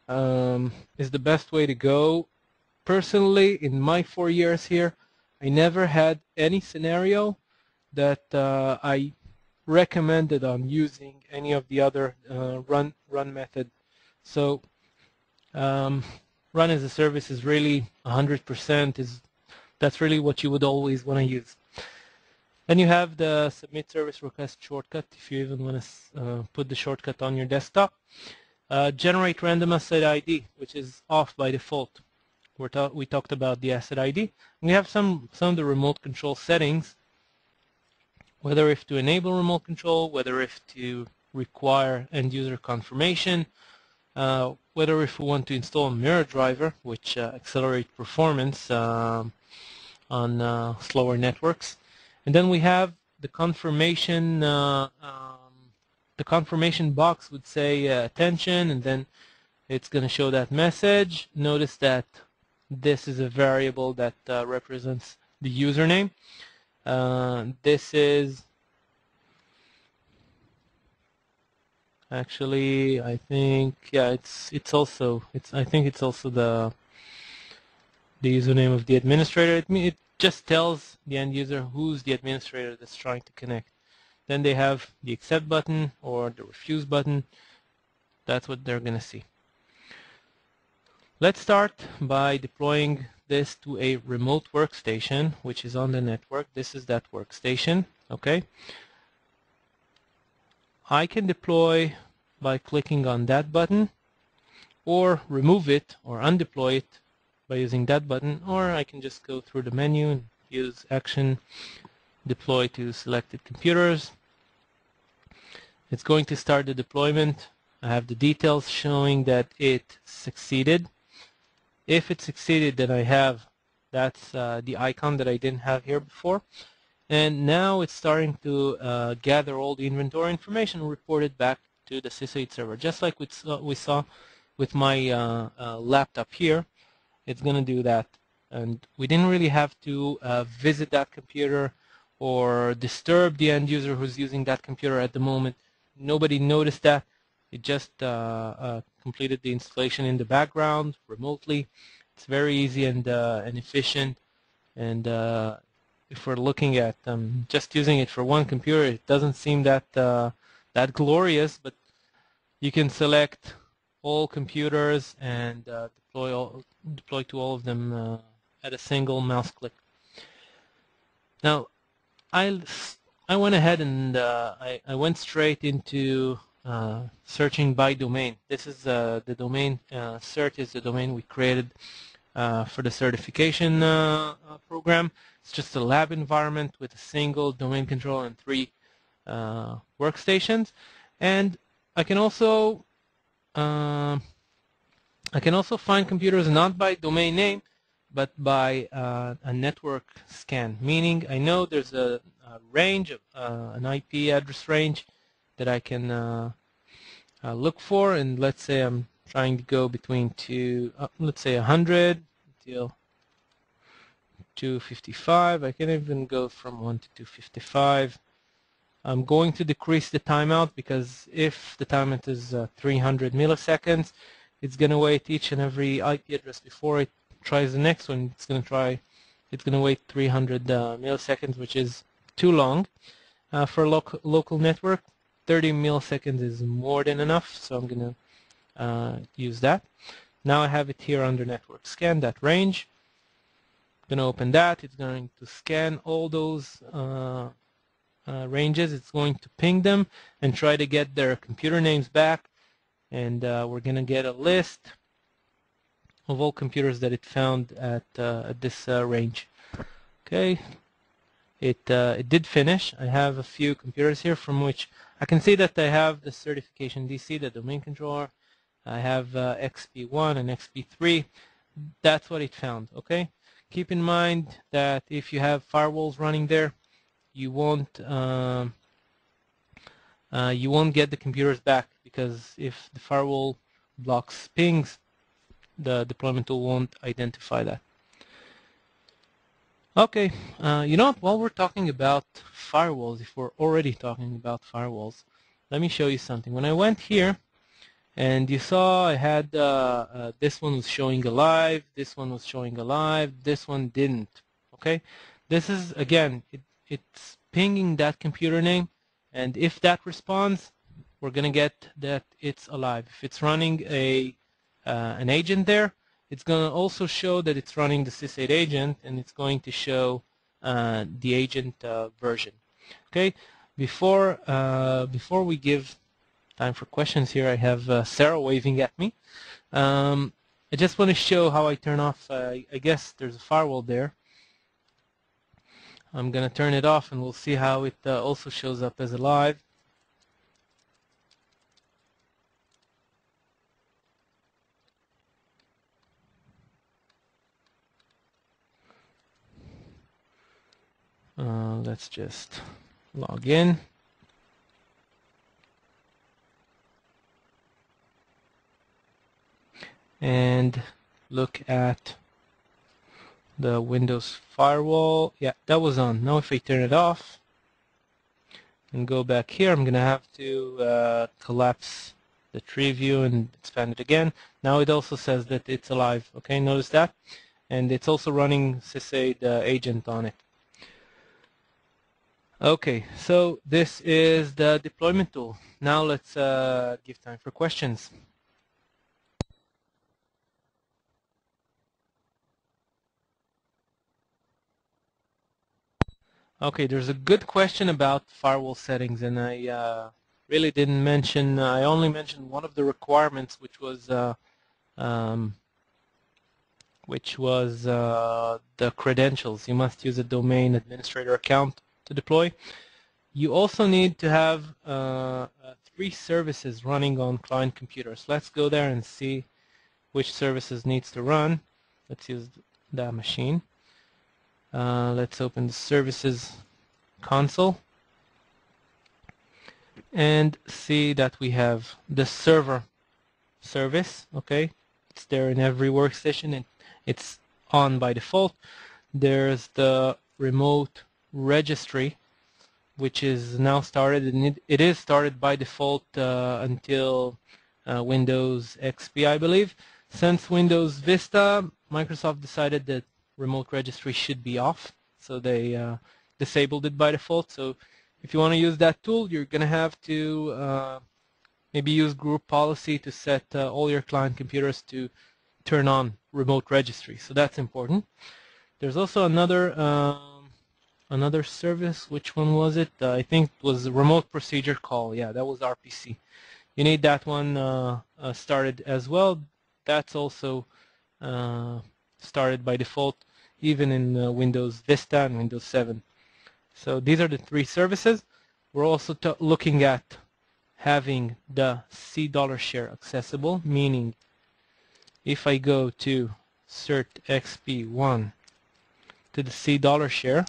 the best way to go. Personally, in my 4 years here, I never had any scenario that I recommended on using any of the other run method. So run as a service is really 100%. That's really what you would always want to use. Then you have the submit service request shortcut, if you even want to put the shortcut on your desktop. Generate random asset ID, which is off by default. We talked about the asset ID. We have some of the remote control settings, whether if to enable remote control, whether if to require end user confirmation, whether if we want to install a mirror driver, which accelerates performance on slower networks. And then we have the confirmation. The confirmation box would say attention, and then it's going to show that message. Notice that this is a variable that represents the username. This is actually, I think, yeah, I think it's also the username of the administrator. It just tells the end user who's the administrator that's trying to connect. Then they have the accept button or the refuse button. That's what they're going to see. Let's start by deploying this to a remote workstation, which is on the network. This is that workstation, okay? I can deploy by clicking on that button, or remove it or undeploy it by using that button, or I can just go through the menu and use action, deploy to selected computers. It's going to start the deployment. I have the details showing that it succeeded. If it succeeded, then I have, that's the icon that I didn't have here before. And now it's starting to gather all the inventory information and report it back to the Sysaid server. Just like we saw with my laptop here, it's going to do that. And we didn't really have to visit that computer or disturb the end user who's using that computer at the moment. Nobody noticed that. It just completed the installation in the background remotely. It's very easy and efficient. And if we're looking at just using it for one computer, it doesn't seem that that glorious. But you can select all computers and deploy to all of them at a single mouse click. Now, I went ahead and I went straight into searching by domain. This is the domain. Cert is the domain we created for the certification program. It's just a lab environment with a single domain controller and 3 workstations. And I can also find computers not by domain name, but by a network scan. Meaning, I know there's a range, an IP address range that I can look for, and let's say I'm trying to go between let's say 100 till 255. I can even go from 1 to 255. I'm going to decrease the timeout because if the timeout is 300 milliseconds, it's going to wait each and every IP address before it tries the next one. It's going to wait 300 milliseconds, which is too long for a local network. 30 milliseconds is more than enough, so I'm going to use that. Now I have it here under network scan, that range. I'm going to open that. It's going to scan all those ranges. It's going to ping them and try to get their computer names back, and we're going to get a list of all computers that it found at this range. Okay, it did finish. I have a few computers here from which I can see that I have the certification DC, the domain controller. I have XP1 and XP3. That's what it found. Okay, keep in mind that if you have firewalls running there, you won't get the computers back, because if the firewall blocks pings, the deployment tool won't identify that. Okay, you know what? While we're talking about firewalls, if we're already talking about firewalls, let me show you something. When I went here, and you saw I had this one was showing alive, this one was showing alive, this one didn't. Okay, this is, again, it's pinging that computer name, and if that responds, we're gonna get that it's alive. If it's running an agent there, it's gonna also show that it's running the Sysaid agent, and it's going to show the agent version. Okay, before we give time for questions here, I have Sarah waving at me. I just want to show how I turn off. I guess there's a firewall there. I'm going to turn it off, and we'll see how it also shows up as alive. Let's just log in. And look at the Windows firewall. Yeah, that was on. Now if I turn it off and go back here, I'm going to have to collapse the tree view and expand it again. Now it also says that it's alive. Okay, notice that? And it's also running Sysaid agent on it. Okay, so this is the deployment tool. Now let's give time for questions. Okay, there's a good question about firewall settings, and I really didn't mention, I only mentioned one of the requirements, which was the credentials. You must use a domain administrator account to deploy. You also need to have 3 services running on client computers. Let's go there and see which services needs to run. Let's use that machine. Let's open the services console and see that we have the server service. Okay, it's there in every workstation, and it's on by default. There's the remote registry, which is now started, and it is started by default until Windows XP, I believe. Since Windows Vista, Microsoft decided that remote registry should be off, so they disabled it by default. So if you want to use that tool, you're going to have to maybe use group policy to set all your client computers to turn on remote registry. So that's important. There's also another service. Which one was it? I think it was remote procedure call. Yeah, that was RPC. you need that one started as well. That's also started by default, even in Windows Vista and Windows 7. So these are the three services. We're also looking at having the C dollar share accessible, meaning if I go to cert XP1 to the C dollar share,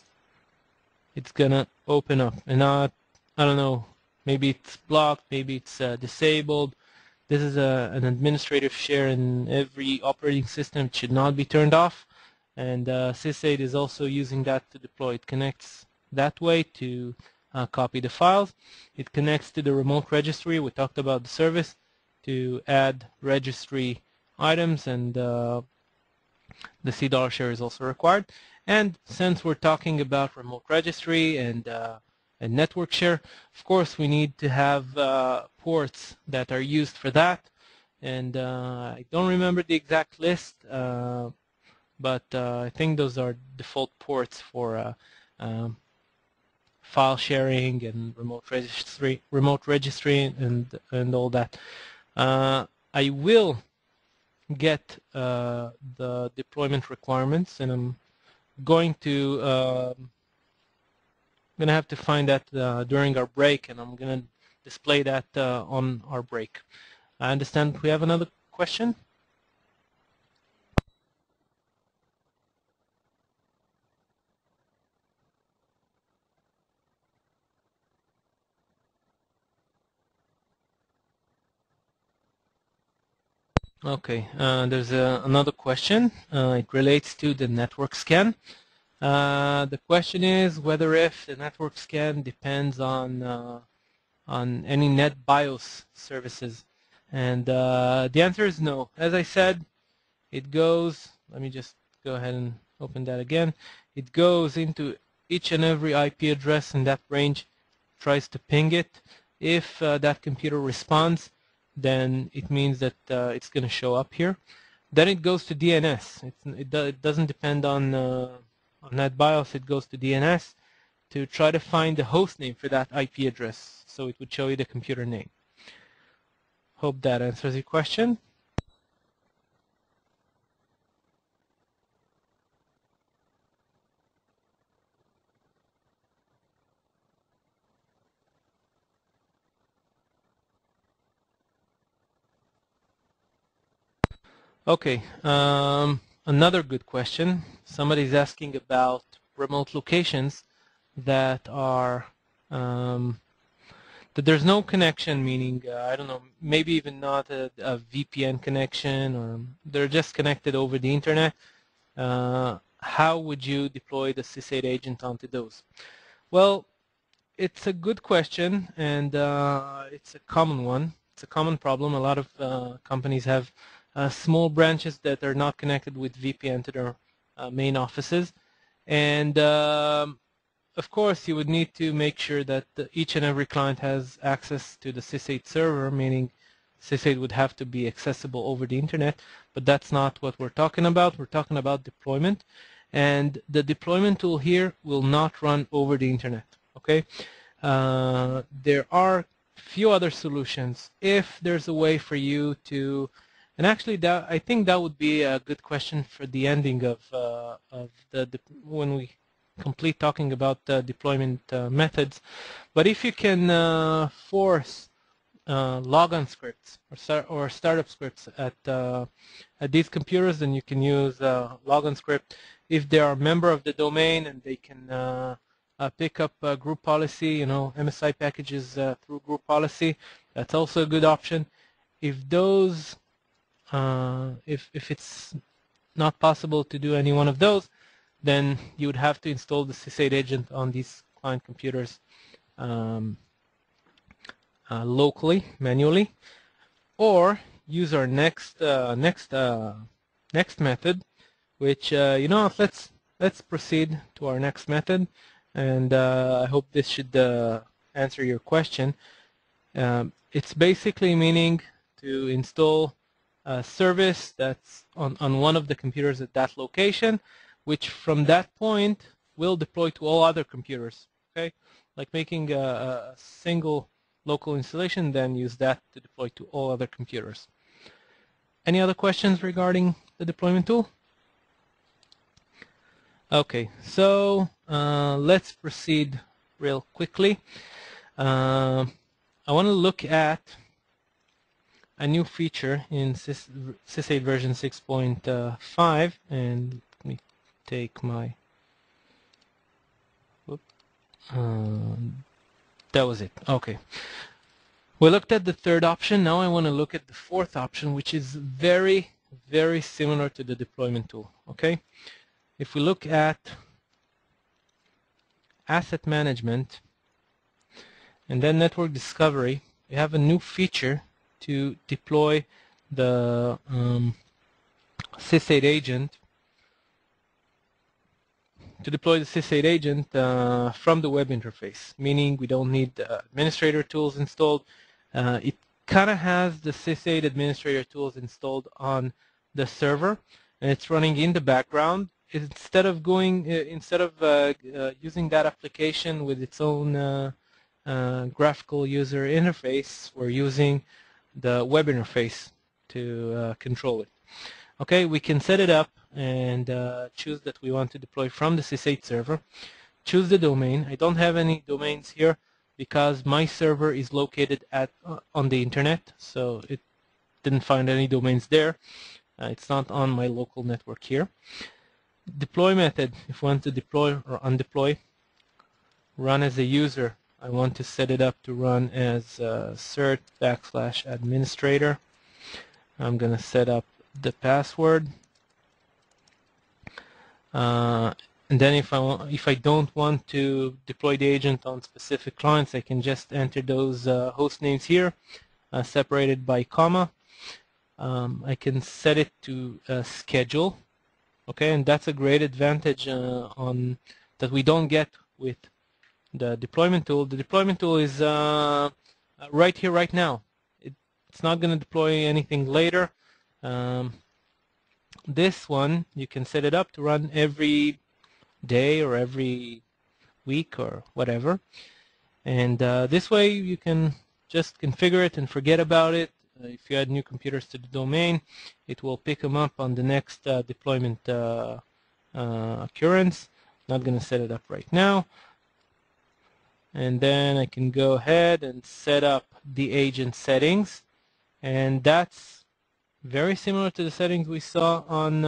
it's gonna open up. And I don't know, maybe it's blocked, maybe it's disabled. This is an administrative share in every operating system. It should not be turned off. And Sysaid is also using that to deploy. It connects that way to copy the files. It connects to the remote registry. We talked about the service to add registry items, and the C dollar share is also required. And since we're talking about remote registry and network share, of course we need to have ports that are used for that. And I don't remember the exact list, but I think those are default ports for file sharing and remote registry and all that. I will get the deployment requirements, and I'm going to gonna have to find that during our break, and I'm gonna display that on our break. I understand we have another question. Okay, there's another question. It relates to the network scan. The question is whether if the network scan depends on any NetBIOS services. And the answer is no. As I said, it goes, let me just go ahead and open that again. It goes into each and every IP address in that range, tries to ping it. If that computer responds, then it means that it's going to show up here. Then it goes to DNS. It doesn't depend on NetBIOS. It goes to DNS to try to find the host name for that IP address. So it would show you the computer name. Hope that answers your question. Okay, another good question. Somebody's asking about remote locations that are that there's no connection, meaning I don't know, maybe even not a VPN connection, or they're just connected over the internet. How would you deploy the Sysaid agent onto those? Well, it's a good question, and it's a common one. It's a common problem. A lot of companies have small branches that are not connected with VPN to their main offices. And of course, you would need to make sure that each and every client has access to the Sysaid server, meaning Sysaid would have to be accessible over the internet. But that's not what we're talking about. We're talking about deployment. And the deployment tool here will not run over the internet. Okay, there are few other solutions. If there's a way for you to, and actually, that I think that would be a good question for the ending of the when we complete talking about deployment methods. But if you can force logon scripts or startup scripts at these computers, then you can use logon script if they are a member of the domain and they can pick up group policy, MSI packages through group policy. That's also a good option. If those, if it's not possible to do any one of those, then you would have to install the Sysaid agent on these client computers locally, manually, or use our next method, which let's proceed to our next method, and I hope this should answer your question. It's basically meaning to install a service that's on one of the computers at that location, which from that point will deploy to all other computers. Okay, like making a single local installation, then use that to deploy to all other computers. Any other questions regarding the deployment tool? Okay, so let's proceed real quickly. I want to look at a new feature in Sysaid version 6.5, and let me take my, that was it. Okay. We looked at the third option. Now I want to look at the fourth option, which is very, very similar to the deployment tool. Okay. If we look at asset management and then network discovery, we have a new feature to deploy the Sysaid agent from the web interface, meaning we don't need administrator tools installed. It kind of has the Sysaid administrator tools installed on the server, and it's running in the background. Instead of using that application with its own graphical user interface, we're using the web interface to control it. Okay, we can set it up and choose that we want to deploy from the Sysaid server. Choose the domain. I don't have any domains here because my server is located on the internet, so it didn't find any domains there. It's not on my local network here. Deploy method, if we want to deploy or undeploy. Run as a user. I want to set it up to run as cert /administrator. I'm going to set up the password. And then if I don't want to deploy the agent on specific clients, I can just enter those host names here, separated by comma. I can set it to schedule. Okay, and that's a great advantage that we don't get with the deployment tool. The deployment tool is right here, right now. It's not going to deploy anything later. This one, you can set it up to run every day or every week or whatever. And this way you can just configure it and forget about it. If you add new computers to the domain, it will pick them up on the next deployment occurrence. Not going to set it up right now. And then I can go ahead and set up the agent settings. And that's very similar to the settings we saw on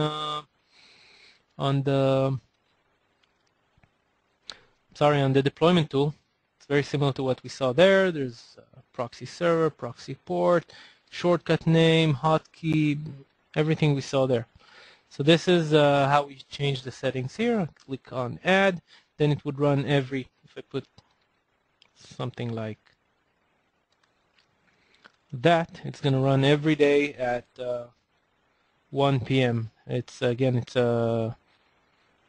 the deployment tool. It's very similar to what we saw there. There's proxy server, proxy port, shortcut name, hotkey, everything we saw there. So this is how we change the settings here. I click on add, then it would run every, if I put something like that, it's going to run every day at 1 p.m. It's again, it's a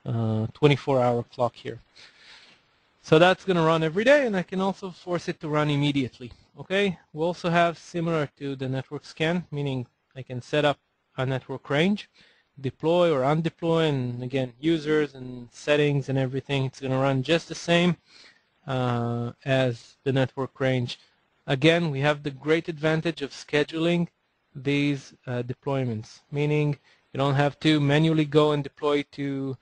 24-hour clock here. So that's going to run every day, and I can also force it to run immediately. Okay, we also have similar to the network scan, meaning I can set up a network range, deploy or undeploy, and again, users and settings and everything. It's going to run just the same as the network range. Again, we have the great advantage of scheduling these deployments, meaning you don't have to manually go and deploy to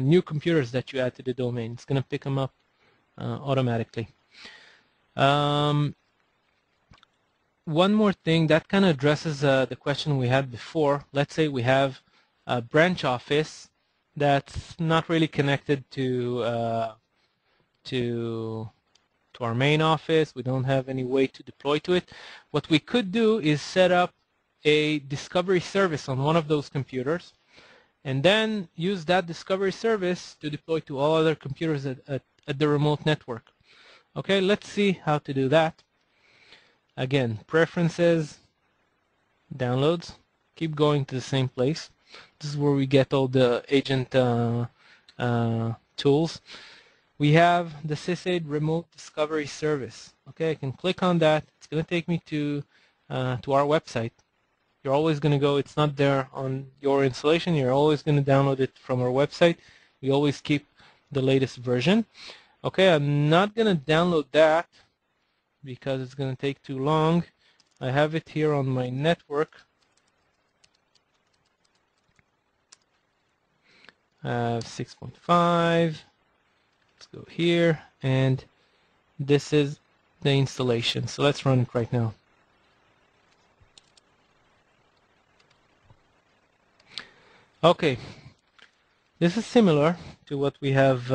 new computers that you add to the domain. It's going to pick them up automatically. One more thing that kind of addresses the question we had before. Let's say we have a branch office that's not really connected to our main office. We don't have any way to deploy to it. What we could do is set up a discovery service on one of those computers, and then use that discovery service to deploy to all other computers at the remote network. Okay, let's see how to do that. Again, preferences, downloads, keep going to the same place. This is where we get all the agent tools. We have the Sysaid Remote Discovery Service. Okay, I can click on that. It's going to take me to our website. You're always going to go, it's not there on your installation. You're always going to download it from our website. We always keep the latest version. Okay, I'm not going to download that because it's going to take too long. I have it here on my network. I have 6.5. Let's go here, and this is the installation. So let's run it right now. Okay, this is similar to what we have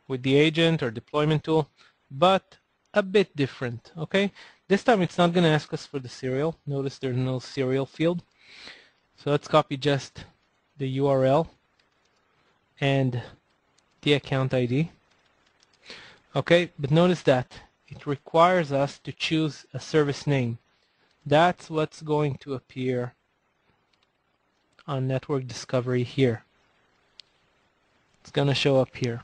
with the agent or deployment tool, but a bit different. Okay, this time it's not going to ask us for the serial. Notice there's no serial field. So let's copy just the URL and the account ID. Okay, but notice that it requires us to choose a service name. That's what's going to appear on network discovery here. It's going to show up here.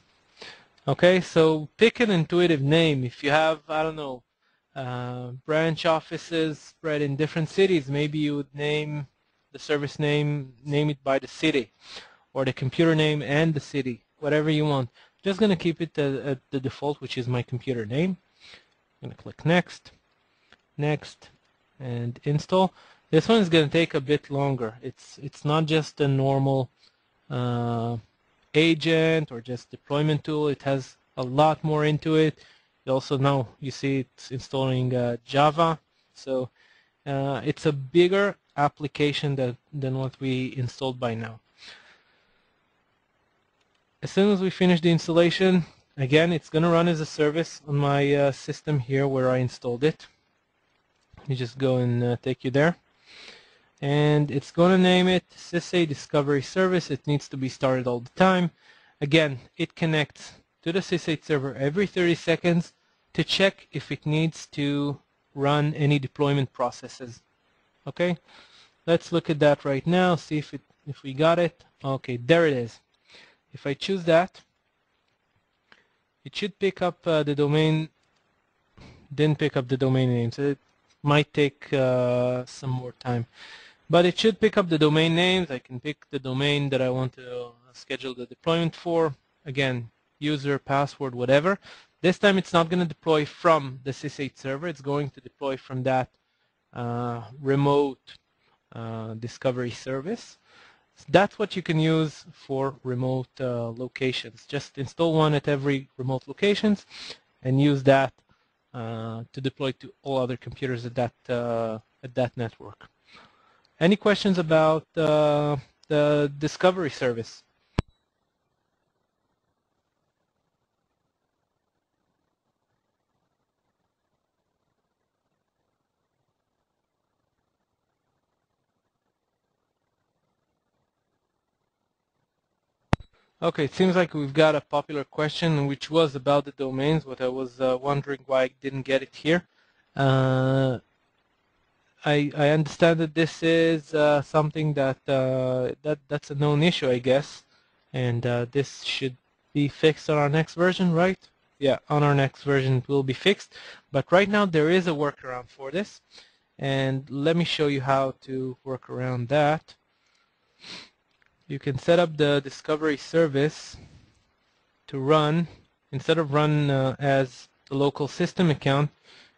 Okay, so pick an intuitive name. If you have, I don't know, branch offices spread in different cities, maybe you would name the service name, name it by the city, or the computer name and the city, whatever you want. Just going to keep it at the default, which is my computer name. I'm going to click next, next, and install. This one is going to take a bit longer. It's not just a normal agent or just deployment tool. It has a lot more into it. Also now you see it's installing Java, so it's a bigger application than what we installed by now. As soon as we finish the installation, again, it's going to run as a service on my system here where I installed it. Let me just go and take you there. And it's going to name it Sysaid Discovery Service. It needs to be started all the time. Again, it connects to the Sysaid server every 30 seconds to check if it needs to run any deployment processes. Okay, let's look at that right now, see if we got it. Okay, there it is. If I choose that, it should pick up the domain. Didn't pick up the domain name, so it might take some more time. But it should pick up the domain names. I can pick the domain that I want to schedule the deployment for. Again, user, password, whatever. This time it's not going to deploy from the Sysaid server. It's going to deploy from that remote discovery service. So that's what you can use for remote locations. Just install one at every remote locations and use that to deploy to all other computers at that network. Any questions about the discovery service? Okay, it seems like we've got a popular question, which was about the domains. What I was wondering why I didn't get it here. I understand that this is something that's a known issue, I guess, and this should be fixed on our next version, right? Yeah, on our next version it will be fixed. But right now there is a workaround for this, and let me show you how to work around that. You can set up the discovery service to run, instead of run as the local system account,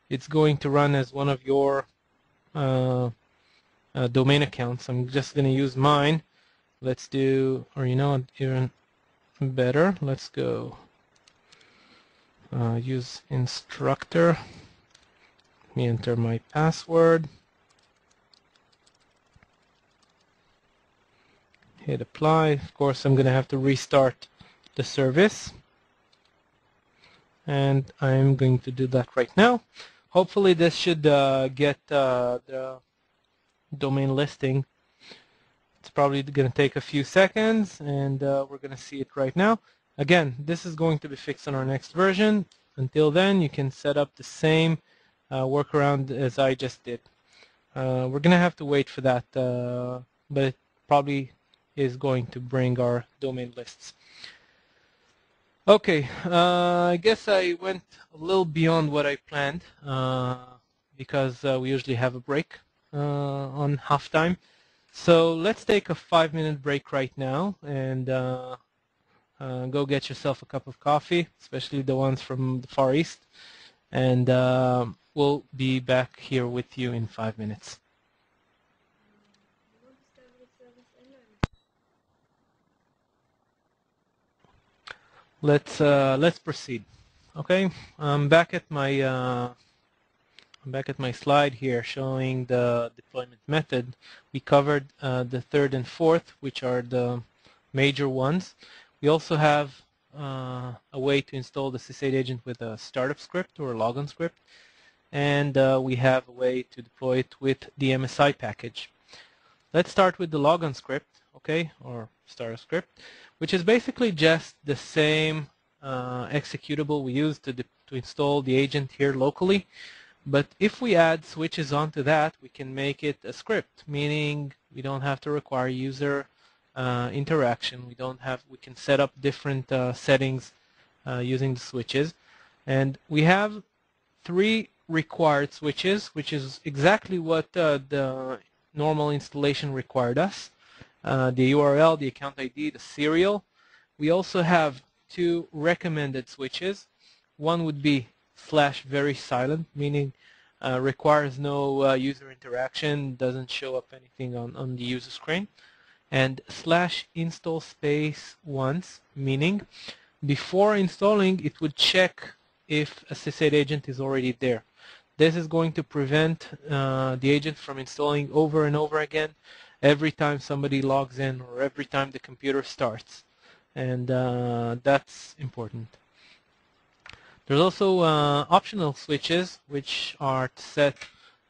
it's going to run as one of your domain accounts. I'm just going to use mine. Let's do, or you know, even better, let's go use instructor. Let me enter my password. Hit apply. Of course, I'm going to have to restart the service. And I'm going to do that right now. Hopefully this should get the domain listing. It's probably going to take a few seconds, and we're going to see it right now. Again, this is going to be fixed on our next version. Until then, you can set up the same workaround as I just did. We're going to have to wait for that, but it probably is going to bring our domain lists. Okay, I guess I went a little beyond what I planned because we usually have a break on halftime. So let's take a 5-minute break right now and go get yourself a cup of coffee, especially the ones from the Far East. and we'll be back here with you in 5 minutes. Let's proceed. Okay, I'm back at my slide here showing the deployment method. We covered the third and fourth, which are the major ones. We also have a way to install the Sysaid agent with a startup script or a logon script, and we have a way to deploy it with the MSI package. Let's start with the logon script, okay, or startup script, which is basically just the same executable we use to install the agent here locally. But if we add switches onto that, we can make it a script, meaning we don't have to require user interaction. We can set up different settings using the switches. And we have 3 required switches, which is exactly what the normal installation required us. The URL, the account ID, the serial. We also have 2 recommended switches. One would be /very silent, meaning requires no user interaction, doesn't show up anything on the user screen. And /install space once, meaning before installing it would check if a Sysaid agent is already there. This is going to prevent the agent from installing over and over again every time somebody logs in or every time the computer starts. And that's important. There's also optional switches, which are to set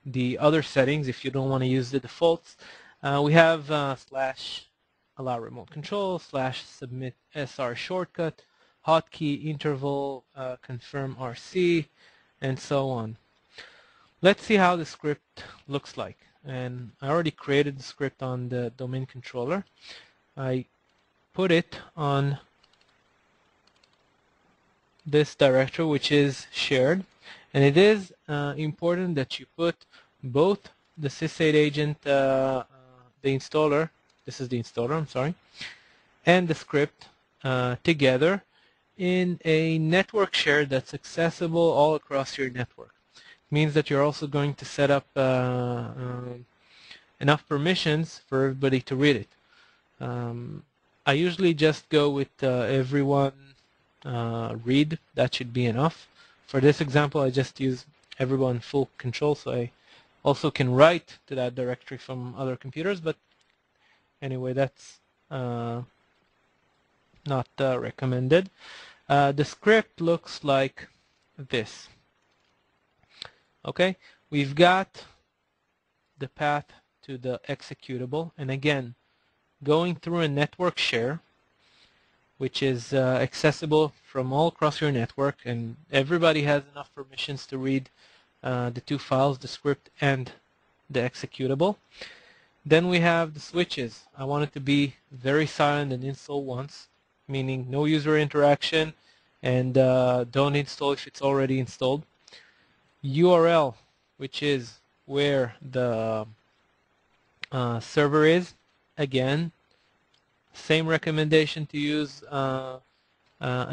the other settings if you don't want to use the defaults. We have /allow remote control, /submit SR shortcut, hotkey interval, confirm RC, and so on. Let's see how the script looks like. And I already created the script on the domain controller. I put it on this directory, which is shared, and it is important that you put both the Sysaid agent, the installer, this is the installer, I'm sorry, and the script together in a network share that's accessible all across your network. It means that you're also going to set up enough permissions for everybody to read it. I usually just go with everyone read. That should be enough. For this example, I just use everyone full control, so I also can write to that directory from other computers, but anyway, that's not recommended. The script looks like this. Okay, we've got the path to the executable, and again, going through a network share, which is accessible from all across your network, and everybody has enough permissions to read the 2 files, the script and the executable. Then we have the switches. I want it to be very silent and install once, meaning no user interaction, and don't install if it's already installed. URL, which is where the server is. Again, same recommendation to use a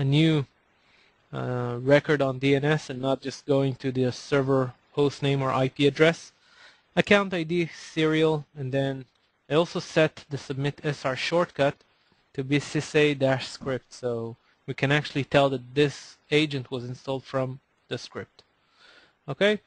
new record on DNS and not just going to the server host name or IP address. Account ID, serial, and then I also set the submit SR shortcut to be sysaid-script, so we can actually tell that this agent was installed from the script. Okay,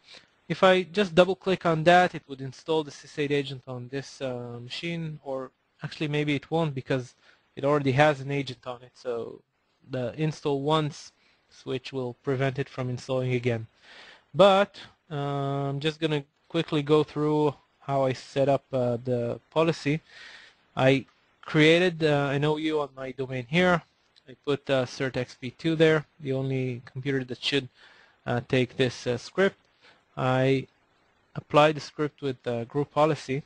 if I just double click on that, it would install the Sysaid agent on this machine, or actually maybe it won't because it already has an agent on it, so the install once switch will prevent it from installing again. But I'm just going to quickly go through how I set up the policy. I created an OU on my domain here. I put certxp2 there, the only computer that should take this script. I apply the script with group policy,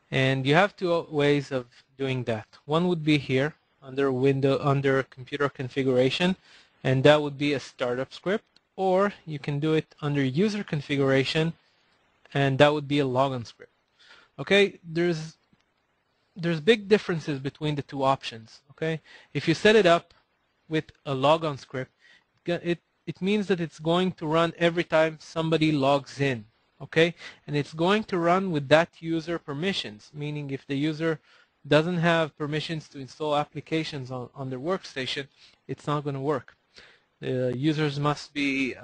and you have 2 ways of doing that. One would be here under computer configuration, and that would be a startup script, or you can do it under user configuration, and that would be a logon script. Okay, there's big differences between the 2 options. Okay, if you set it up with a logon script, it it means that it's going to run every time somebody logs in, okay? And it's going to run with that user permissions, meaning if the user doesn't have permissions to install applications on their workstation, it's not going to work. The users must be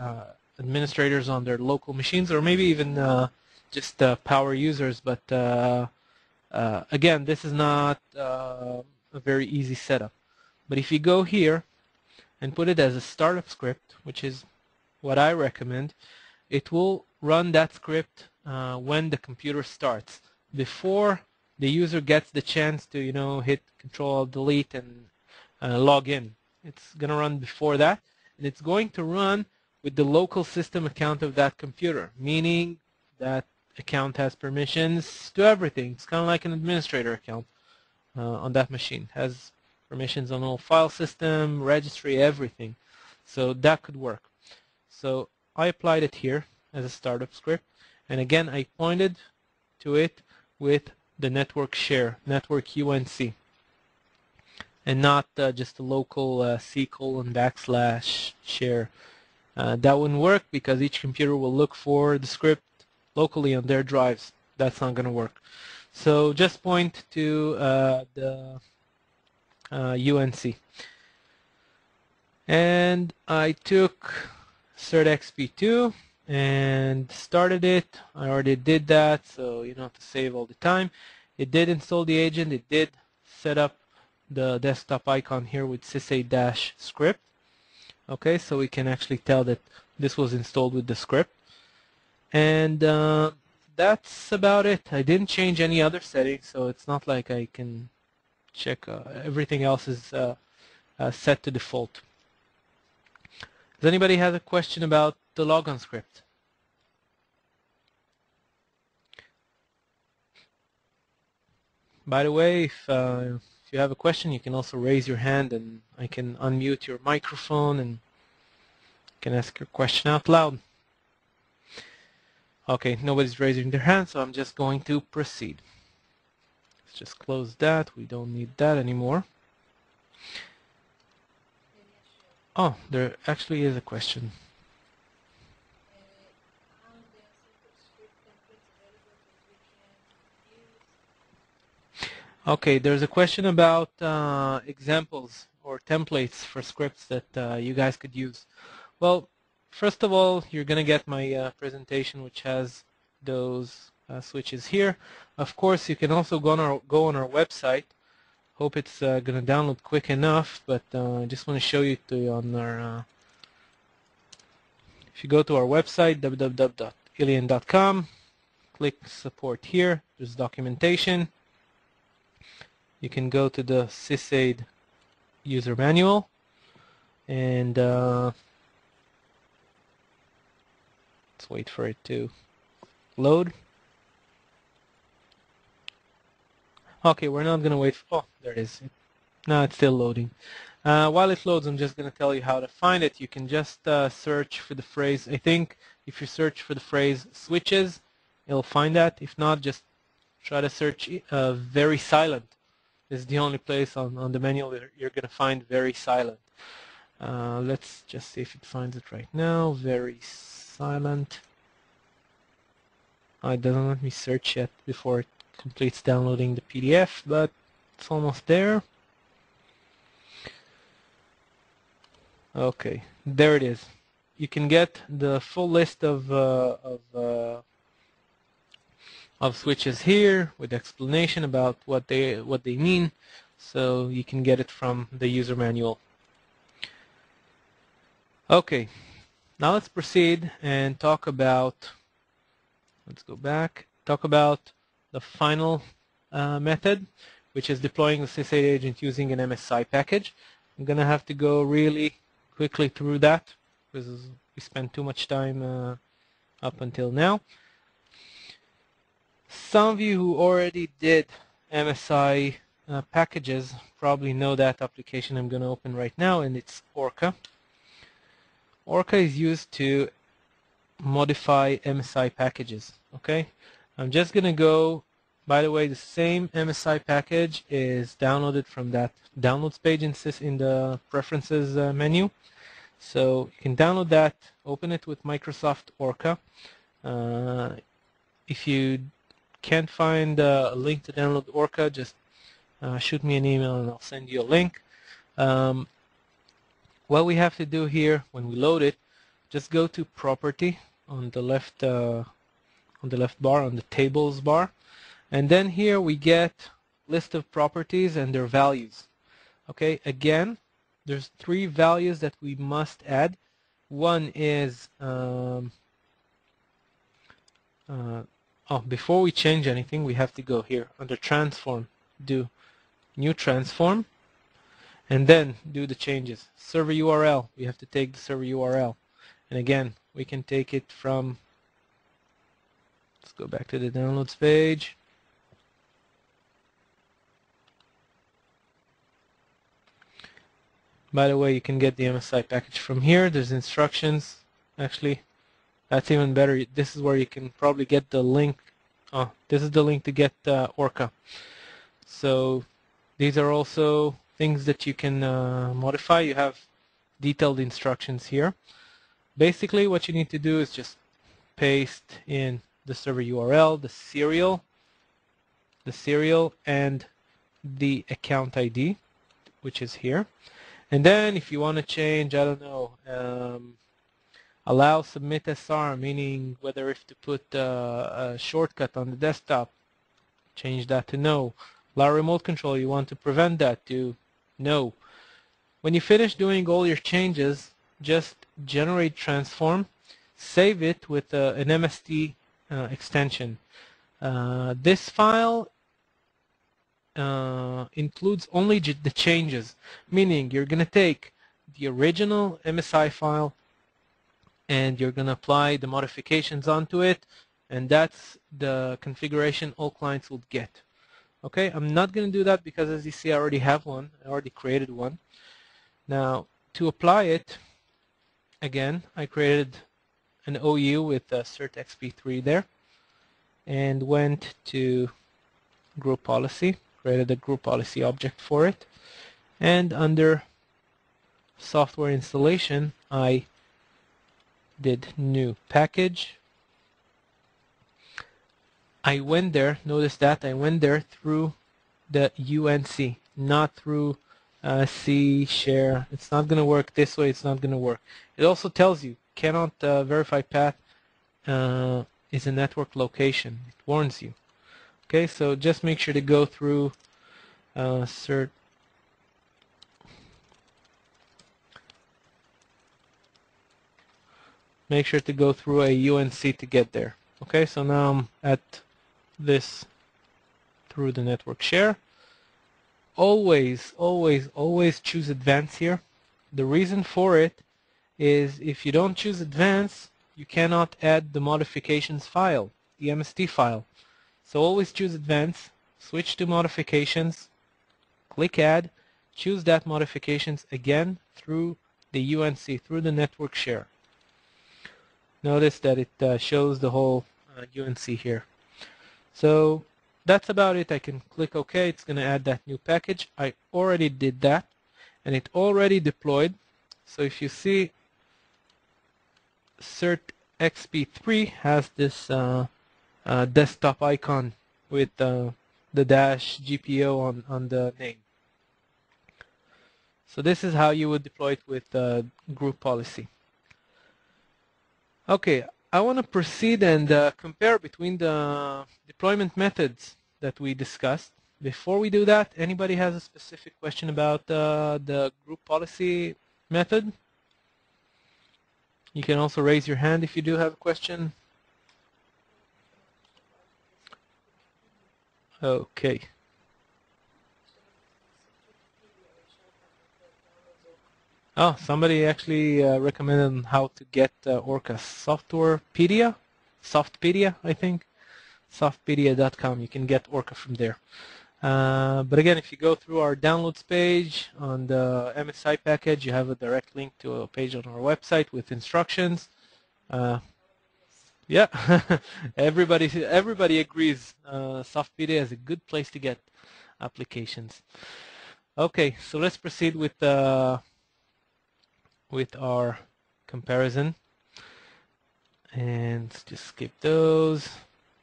administrators on their local machines, or maybe even just power users, but again, this is not a very easy setup. But if you go here and put it as a startup script, which is what I recommend, it will run that script when the computer starts, before the user gets the chance to, hit Control-Delete and log in. It's going to run before that, and it's going to run with the local system account of that computer, meaning that account has permissions to everything. It's kind of like an administrator account on that machine. It has permissions on all file system, registry, everything. So that could work. So I applied it here as a startup script, and again I pointed to it with the network share, network UNC, and not just a local C:\\share. That wouldn't work because each computer will look for the script locally on their drives. That's not going to work. So just point to the UNC. And I took certxp2 and started it. I already did that, so you don't have to save all the time. It did install the agent. It did set up the desktop icon here with sysaid-script. Okay, so we can actually tell that this was installed with the script. And that's about it. I didn't change any other settings, so it's not like I can check. Everything else is set to default. Does anybody have a question about the logon script? By the way, if you have a question, you can also raise your hand and I can unmute your microphone and you can ask your question out loud. Okay, nobody's raising their hand, so I'm just going to proceed. Let's just close that. We don't need that anymore. Oh, there actually is a question. Okay, there's a question about examples or templates for scripts that you guys could use. Well, first of all, you're going to get my presentation, which has those switches here. Of course, you can also go on our website. Hope it's going to download quick enough, but I just want to show you on our. If you go to our website, www.ilian.com, click support here. There's documentation. You can go to the Sysaid user manual, and let's wait for it to load. Okay, we're not going to wait. Oh, there it is. No, it's still loading. While it loads, I'm just going to tell you how to find it. You can just search for the phrase. I think if you search for the phrase switches, you'll find that. If not, just try to search very silent. This is the only place on the manual where you're going to find very silent. Let's just see if it finds it right now. Very silent. Oh, it doesn't let me search yet before it completes downloading the PDF, but it's almost there. Okay, there it is. You can get the full list of switches here with explanation about what they mean, so you can get it from the user manual. Okay, now let's proceed and talk about. Let's go back. Talk about the final method, which is deploying the Sysaid agent using an MSI package. I'm gonna have to go really quickly through that because we spent too much time up until now. Some of you who already did MSI packages probably know that application I'm going to open right now, and it's Orca. Orca is used to modify MSI packages. Okay, I'm just going to go. By the way, the same MSI package is downloaded from that downloads page in the preferences menu. So you can download that, open it with Microsoft Orca. If you can't find a link to download Orca, just shoot me an email and I'll send you a link. What we have to do here when we load it, just go to Property on the left bar, on the Tables bar, and then here we get list of properties and their values. Okay, again, there's 3 values that we must add. One is before we change anything, we have to go here under Transform, do New Transform, and then do the changes. Server URL, we have to take the server URL. And again, we can take it from, let's go back to the downloads page. By the way, you can get the MSI package from here. There's instructions. Actually, that's even better. This is where you can probably get the link. Oh, this is the link to get Orca. So these are also things that you can modify. You have detailed instructions here. Basically, what you need to do is just paste in the server URL, the serial, and the account ID, which is here. And then if you want to change, I don't know, allow submit SR, meaning whether if to put a shortcut on the desktop, change that to no. Allow remote control, you want to prevent that to no. When you finish doing all your changes, just generate transform, save it with an MST extension. This file includes only the changes, meaning you're going to take the original MSI file and you're going to apply the modifications onto it, and that's the configuration all clients will get. Okay, I'm not going to do that because, as you see, I already have one. I already created one. Now, to apply it, again, I created an OU with cert XP3 there and went to group policy, created a group policy object for it, and under software installation, I did new package. I went there, notice that I went there through the UNC, not through C share. It's not going to work this way, it's not going to work. It also tells you cannot verify path is a network location. It warns you. Okay, so just make sure to go through cert. Make sure to go through a UNC to get there. Okay, so now I'm at this through the network share. Always, always, always choose advanced here. The reason for it is if you don't choose advanced, you cannot add the modifications file, the MST file. So always choose advanced, switch to modifications, click add, choose that modifications again through the UNC, through the network share. Notice that it shows the whole UNC here. So that's about it. I can click OK. It's going to add that new package. I already did that, and it already deployed. So if you see, cert XP3 has this desktop icon with the dash GPO on the name. So this is how you would deploy it with group policy. Okay, I want to proceed and compare between the deployment methods that we discussed. Before we do that, anybody has a specific question about the group policy method? You can also raise your hand if you do have a question. Okay. Oh, somebody actually recommended how to get Orca Softpedia, I think. Softpedia.com. You can get Orca from there. But again, if you go through our downloads page on the MSI package, you have a direct link to a page on our website with instructions. Yeah, everybody agrees. Softpedia is a good place to get applications. Okay, so let's proceed with with our comparison. And let's just skip those.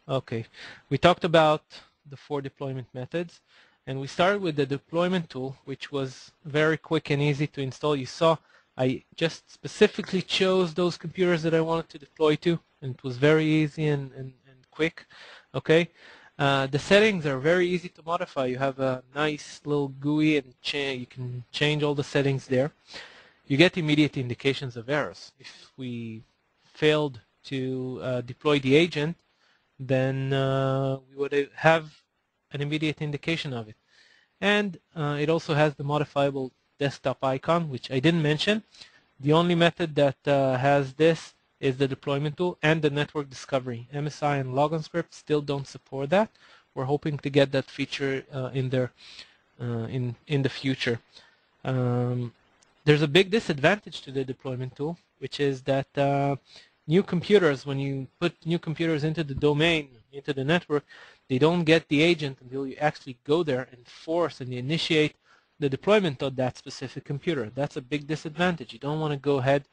Okay, we talked about the 4 deployment methods, and we started with the deployment tool, which was very quick and easy to install. You saw I just specifically chose those computers that I wanted to deploy to, and it was very easy and quick. Okay, the settings are very easy to modify. You have a nice little GUI, and you can change all the settings there. You get immediate indications of errors. If we failed to deploy the agent, then we would have an immediate indication of it. And it also has the modifiable desktop icon, which I didn't mention. The only method that has this is the deployment tool and the network discovery. MSI and Logon script still don't support that. We're hoping to get that feature in there in the future. There's a big disadvantage to the deployment tool, which is that new computers, when you put new computers into the domain, into the network, they don't get the agent until you actually go there and force and initiate the deployment of that specific computer. That's a big disadvantage. You don't want to go ahead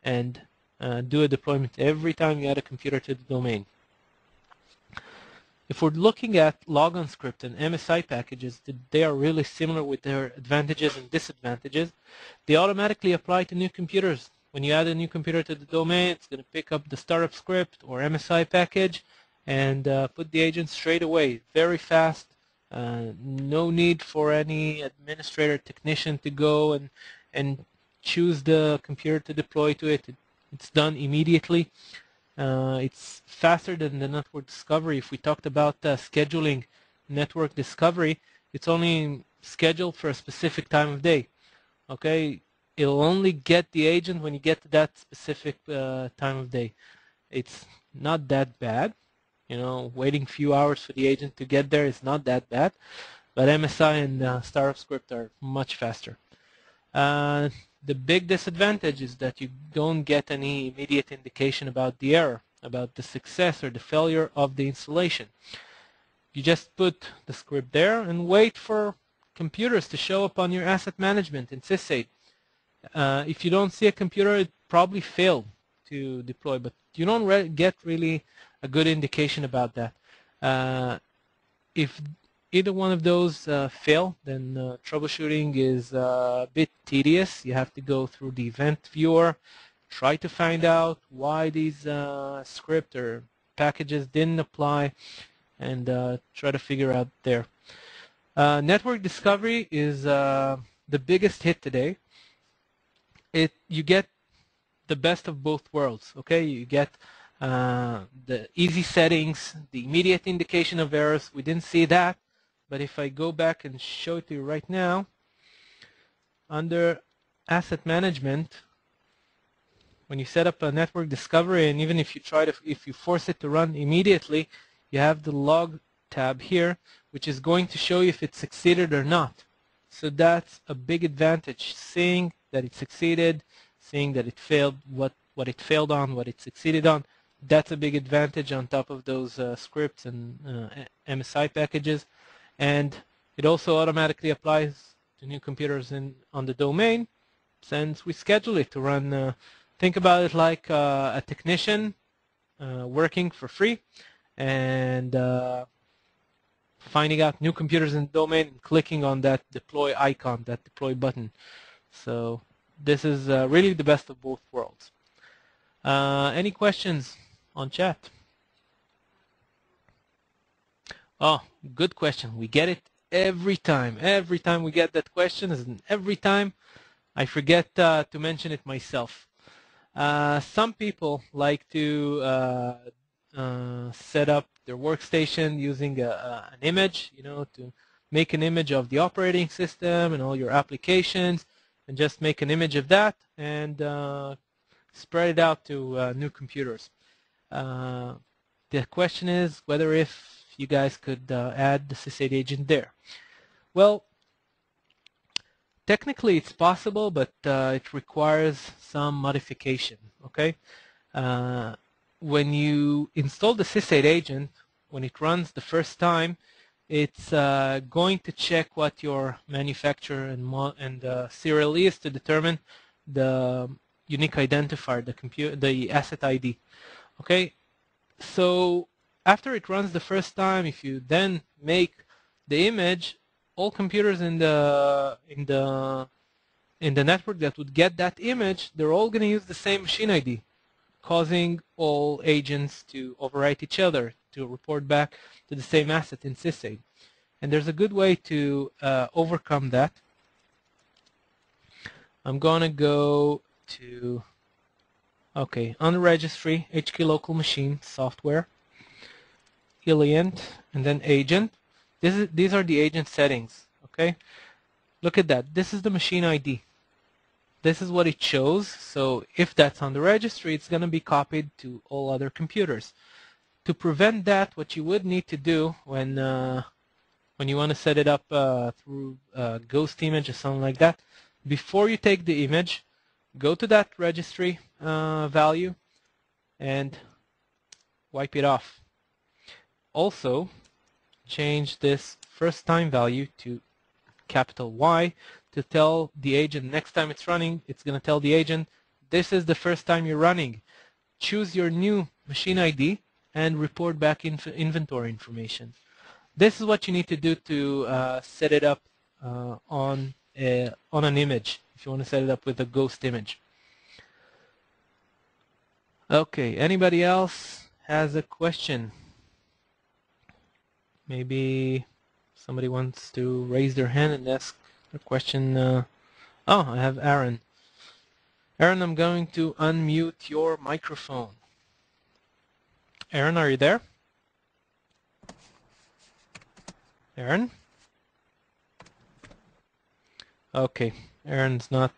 and do a deployment every time you add a computer to the domain. If we're looking at Logon script and MSI packages, they are really similar with their advantages and disadvantages. They automatically apply to new computers. When you add a new computer to the domain, it's going to pick up the startup script or MSI package and put the agent straight away. Very fast. No need for any administrator technician to go and choose the computer to deploy to it. It's done immediately. It's faster than the network discovery. If we talked about scheduling network discovery, it's only scheduled for a specific time of day. Okay, it'll only get the agent when you get to that specific time of day. It's not that bad. You know, waiting a few hours for the agent to get there is not that bad. But MSI and startup script are much faster. The big disadvantage is that you don't get any immediate indication about the error, about the success or the failure of the installation. You just put the script there and wait for computers to show up on your asset management in Sysaid. If you don't see a computer, it probably failed to deploy, but you don't get really a good indication about that. If either one of those fail, then troubleshooting is a bit tedious. You have to go through the event viewer, try to find out why these script or packages didn't apply, and try to figure out there. Network discovery is the biggest hit today. You get the best of both worlds. Okay, you get the easy settings, the immediate indication of errors. We didn't see that, but if I go back and show it to you right now, under asset management, when you set up a network discovery, and even if you force it to run immediately, you have the log tab here, which is going to show you if it succeeded or not. So that's a big advantage, seeing that it succeeded, seeing that it failed, what it failed on, what it succeeded on. That's a big advantage on top of those scripts and MSI packages. And it also automatically applies to new computers on the domain, since we schedule it to run. Think about it like a technician working for free and finding out new computers in the domain and clicking on that deploy icon, that deploy button. So this is really the best of both worlds. Any questions on chat? Oh, good question. We get it every time. Every time we get that question, and every time I forget to mention it myself. Some people like to set up their workstation using an image, to make an image of the operating system and all your applications, and just make an image of that and spread it out to new computers. The question is whether if you guys could add the Sysaid agent there. Well, technically it's possible, but it requires some modification. Okay, when you install the Sysaid agent, when it runs the first time, it's going to check what your manufacturer and serial is to determine the unique identifier, the asset ID. Okay, so after it runs the first time, if you then make the image, all computers in the network that would get that image, they're all going to use the same machine ID, causing all agents to overwrite each other to report back to the same asset in Sysaid. And there's a good way to overcome that. I'm going to go to, okay, on the registry, HK local machine, software, Ilient, and then agent. These are the agent settings, okay? Look at that. This is the machine ID. This is what it shows. So if that's on the registry, it's going to be copied to all other computers. To prevent that, what you would need to do when you want to set it up through ghost image or something like that, before you take the image, go to that registry value and wipe it off. Also, change this first time value to capital Y to tell the agent next time it's running, it's going to tell the agent, this is the first time you're running. Choose your new machine ID and report back inventory information. This is what you need to do to set it up on an image, if you want to set it up with a ghost image. Okay, anybody else has a question? Maybe somebody wants to raise their hand and ask a question. Oh, I have Aaron. Aaron, I'm going to unmute your microphone. Aaron, are you there? Aaron? Okay, Aaron's not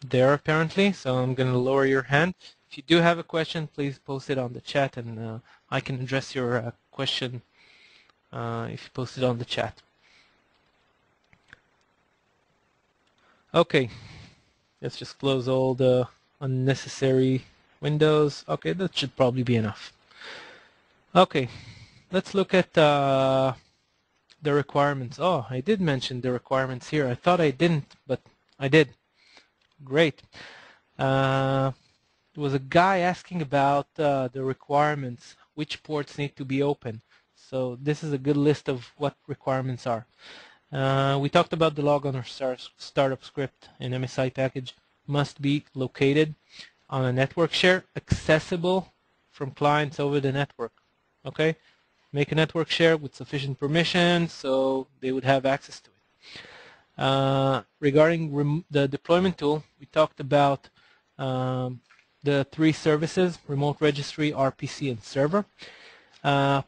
there apparently, so I'm going to lower your hand. If you do have a question, please post it on the chat and I can address your question if you post it on the chat. Okay, let's just close all the unnecessary windows. Okay, that should probably be enough. Okay, let's look at the requirements. Oh, I did mention the requirements here. I thought I didn't, but I did. Great. There was a guy asking about the requirements, which ports need to be open. So this is a good list of what requirements are. We talked about the logon or startup script in MSI package must be located on a network share, accessible from clients over the network. Okay, make a network share with sufficient permission so they would have access to it. Regarding the deployment tool, we talked about the three services: remote registry, RPC, and server.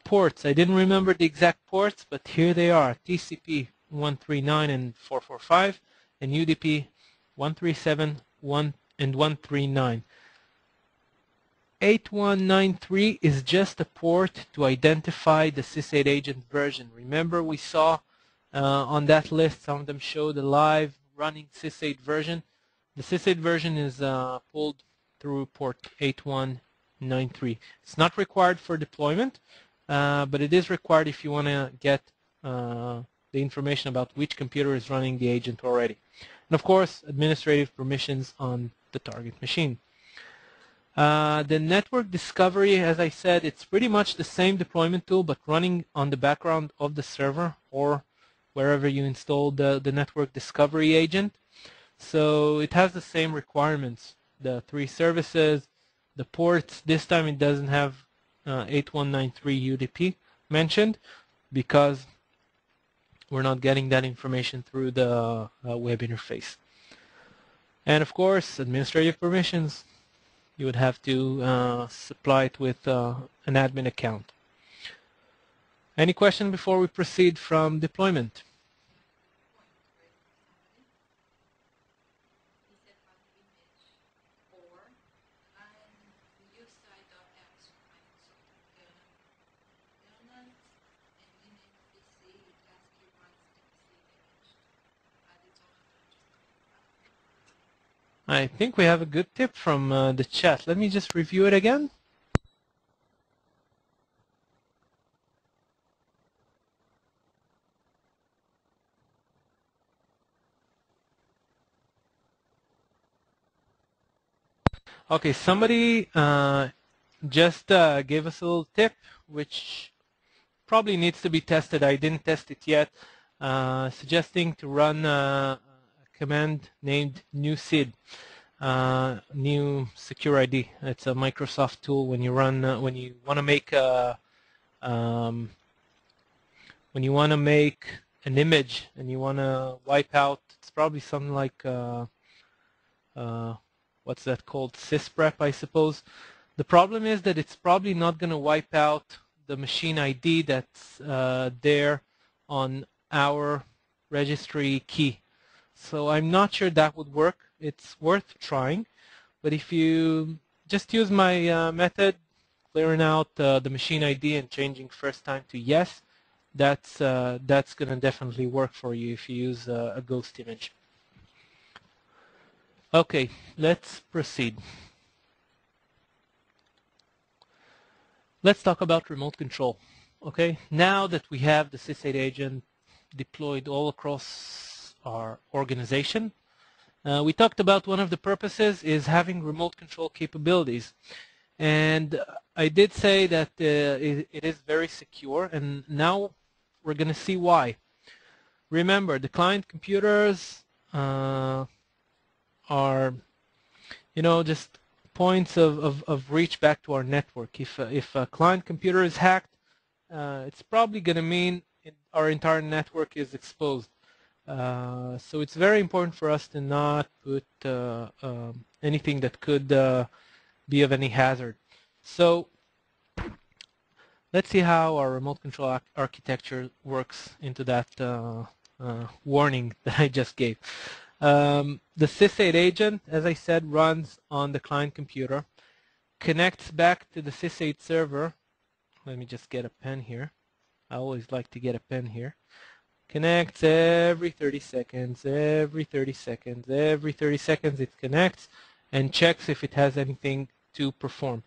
Ports, I didn't remember the exact ports, but here they are: TCP 139 and 445, and UDP 137 and 139. 8193 is just a port to identify the Sysaid agent version. Remember, we saw on that list, some of them show the live running Sysaid version. The Sysaid version is pulled through port 8193. It's not required for deployment, but it is required if you want to get the information about which computer is running the agent already. And of course, administrative permissions on the target machine. The network discovery, as I said, it's pretty much the same deployment tool, but running on the background of the server or wherever you install the network discovery agent. So it has the same requirements, the three services, the ports. This time it doesn't have 8193 UDP mentioned because we're not getting that information through the web interface. And of course, administrative permissions. You would have to supply it with an admin account. Any question before we proceed from deployment? I think we have a good tip from the chat. Let me just review it again. Okay, somebody just gave us a little tip, which probably needs to be tested. I didn't test it yet. Suggesting to run a command named new SID, new secure ID. It's a Microsoft tool when you run when you want to make um, when you want to make an image and you want to wipe out. It's probably something like what's that called? Sysprep, I suppose. The problem is that it's probably not going to wipe out the machine ID that's there on our registry key. So I'm not sure that would work. It's worth trying. But if you just use my method, clearing out the machine ID and changing first time to yes, that's going to definitely work for you if you use a ghost image. Okay, let's proceed. Let's talk about remote control. Okay, now that we have the Sysaid agent deployed all across our organization, we talked about one of the purposes is having remote control capabilities. And I did say that it is very secure, and now we're going to see why. Remember, the client computers are, just points of reach back to our network. If a client computer is hacked, it's probably going to mean our entire network is exposed. So it's very important for us to not put anything that could be of any hazard. So let's see how our remote control architecture works into that warning that I just gave. The Sysaid agent, as I said, runs on the client computer, connects back to the Sysaid server. Let me just get a pen here. I always like to get a pen here. Connects every 30 seconds, every 30 seconds, every 30 seconds it connects and checks if it has anything to perform.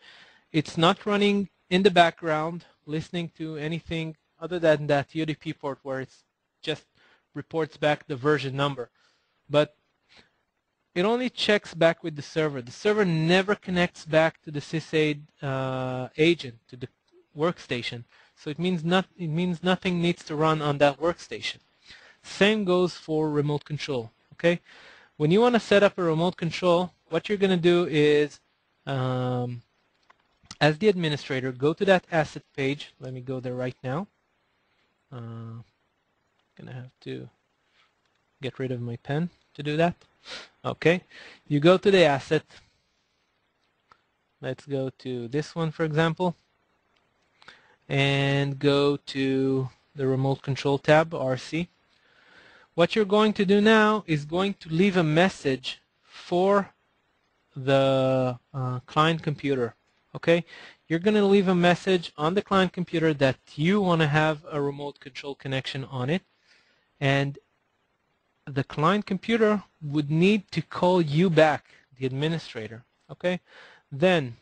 It's not running in the background, listening to anything other than that UDP port where it just reports back the version number. But it only checks back with the server. The server never connects back to the Sysaid agent, to the workstation. So it means nothing needs to run on that workstation. Same goes for remote control. Okay, when you want to set up a remote control, what you're going to do is, as the administrator, go to that asset page. Let me go there right now. Gonna have to get rid of my pen to do that. Okay, you go to the asset. Let's go to this one, for example, and go to the remote control tab, RC. What you're going to do now is going to leave a message for the client computer. Okay, you're going to leave a message on the client computer that you want to have a remote control connection on it, and the client computer would need to call you back, the administrator. Okay, then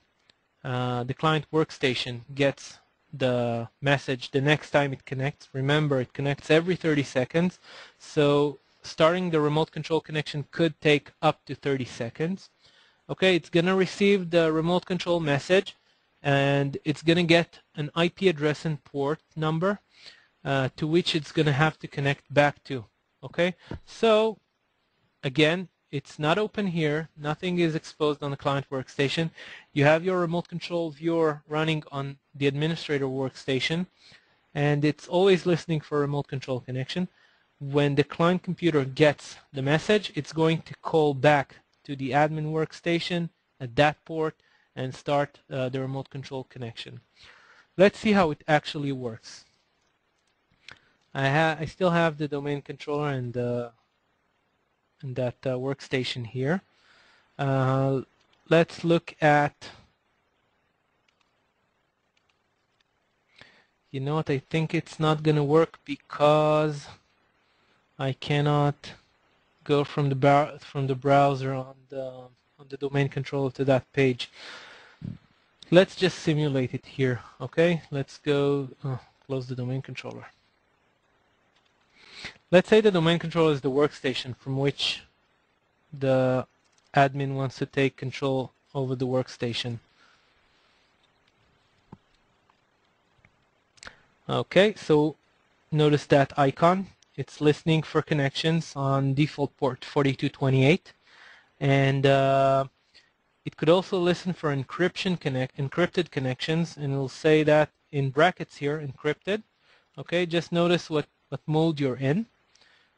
the client workstation gets the message the next time it connects. Remember, it connects every 30 seconds, so starting the remote control connection could take up to 30 seconds. Okay, it's going to receive the remote control message, and it's going to get an IP address and port number to which it's going to have to connect back to. Okay, so again, it's not open here. Nothing is exposed on the client workstation. You have your remote control viewer running on the administrator workstation, and it's always listening for a remote control connection. When the client computer gets the message, it's going to call back to the admin workstation at that port and start the remote control connection. Let's see how it actually works. I still have the domain controller and that workstation here. Let's look at, you know what, I think it's not going to work because I cannot go from the browser on the domain controller to that page. Let's just simulate it here. Okay, let's go close the domain controller. Let's say the domain controller is the workstation from which the admin wants to take control over the workstation. Okay, so notice that icon. It's listening for connections on default port 4228, and it could also listen for encrypted connections, and it'll say that in brackets here, encrypted. Okay, just notice what mode you're in.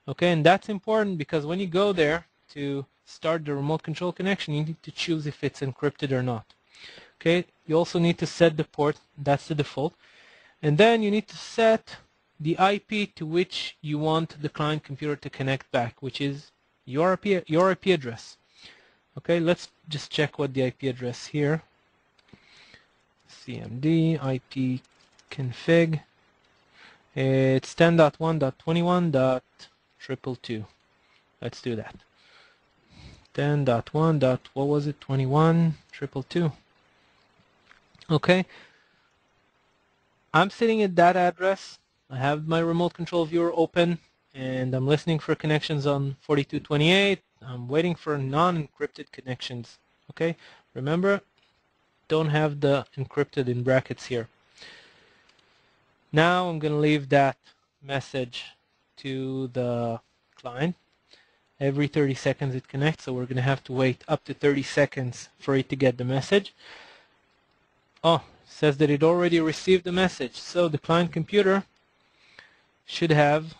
Okay, and that's important because when you go there to start the remote control connection, you need to choose if it's encrypted or not. Okay, you also need to set the port, that's the default. And then you need to set the IP to which you want the client computer to connect back, which is your IP address. Okay, let's just check what the IP address here. CMD IP config. It's 10.1.21.222. Let's do that. 10.1. What was it? 21.222. Okay. I'm sitting at that address. I have my remote control viewer open, and I'm listening for connections on 4228. I'm waiting for non-encrypted connections. Okay. Remember, don't have the encrypted in brackets here. Now I'm going to leave that message to the client. Every 30 seconds it connects, so we're going to have to wait up to 30 seconds for it to get the message. Oh, it says that it already received the message, so the client computer should have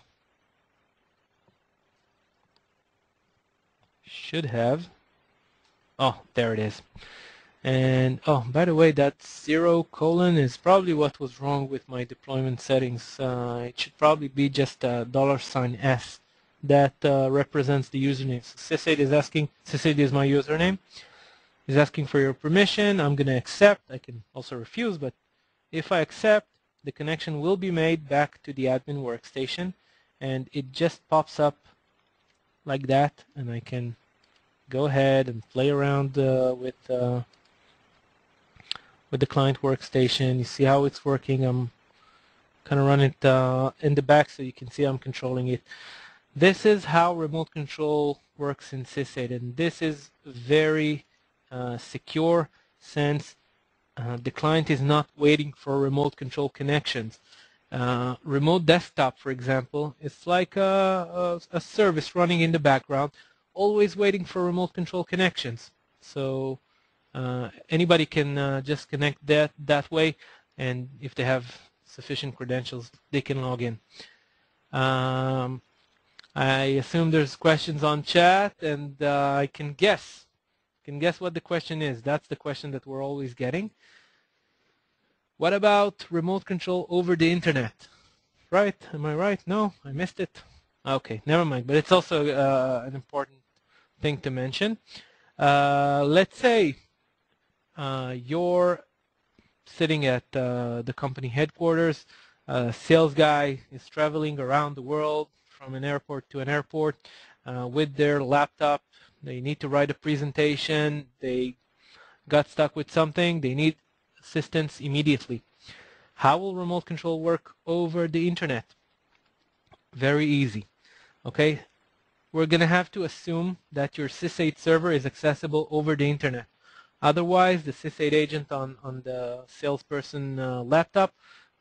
oh, there it is. And oh, by the way, that 0:: is probably what was wrong with my deployment settings. It should probably be just a $S that represents the username. So Sysaid is asking, Sysaid is my username. He's asking for your permission. I'm going to accept. I can also refuse, but if I accept, the connection will be made back to the admin workstation, and it just pops up like that, and I can go ahead and play around with the client workstation. You see how it's working. I'm kind of running it in the back so you can see I'm controlling it. This is how remote control works in Sysaid, and this is very secure, since the client is not waiting for remote control connections. Remote desktop, for example, it's like a service running in the background, always waiting for remote control connections. So anybody can just connect that way, and if they have sufficient credentials, they can log in. I assume there's questions on chat, and I can guess what the question is. That's the question that we're always getting. What about remote control over the internet? Right? Am I right? No, I missed it. Okay, never mind. But it's also an important thing to mention. Let's say you're sitting at the company headquarters. A sales guy is traveling around the world from an airport to an airport with their laptop. They need to write a presentation. They got stuck with something. They need assistance immediately. How will remote control work over the internet? Very easy. Okay, we're going to have to assume that your Sysaid server is accessible over the internet. Otherwise, the Sysaid agent on the salesperson laptop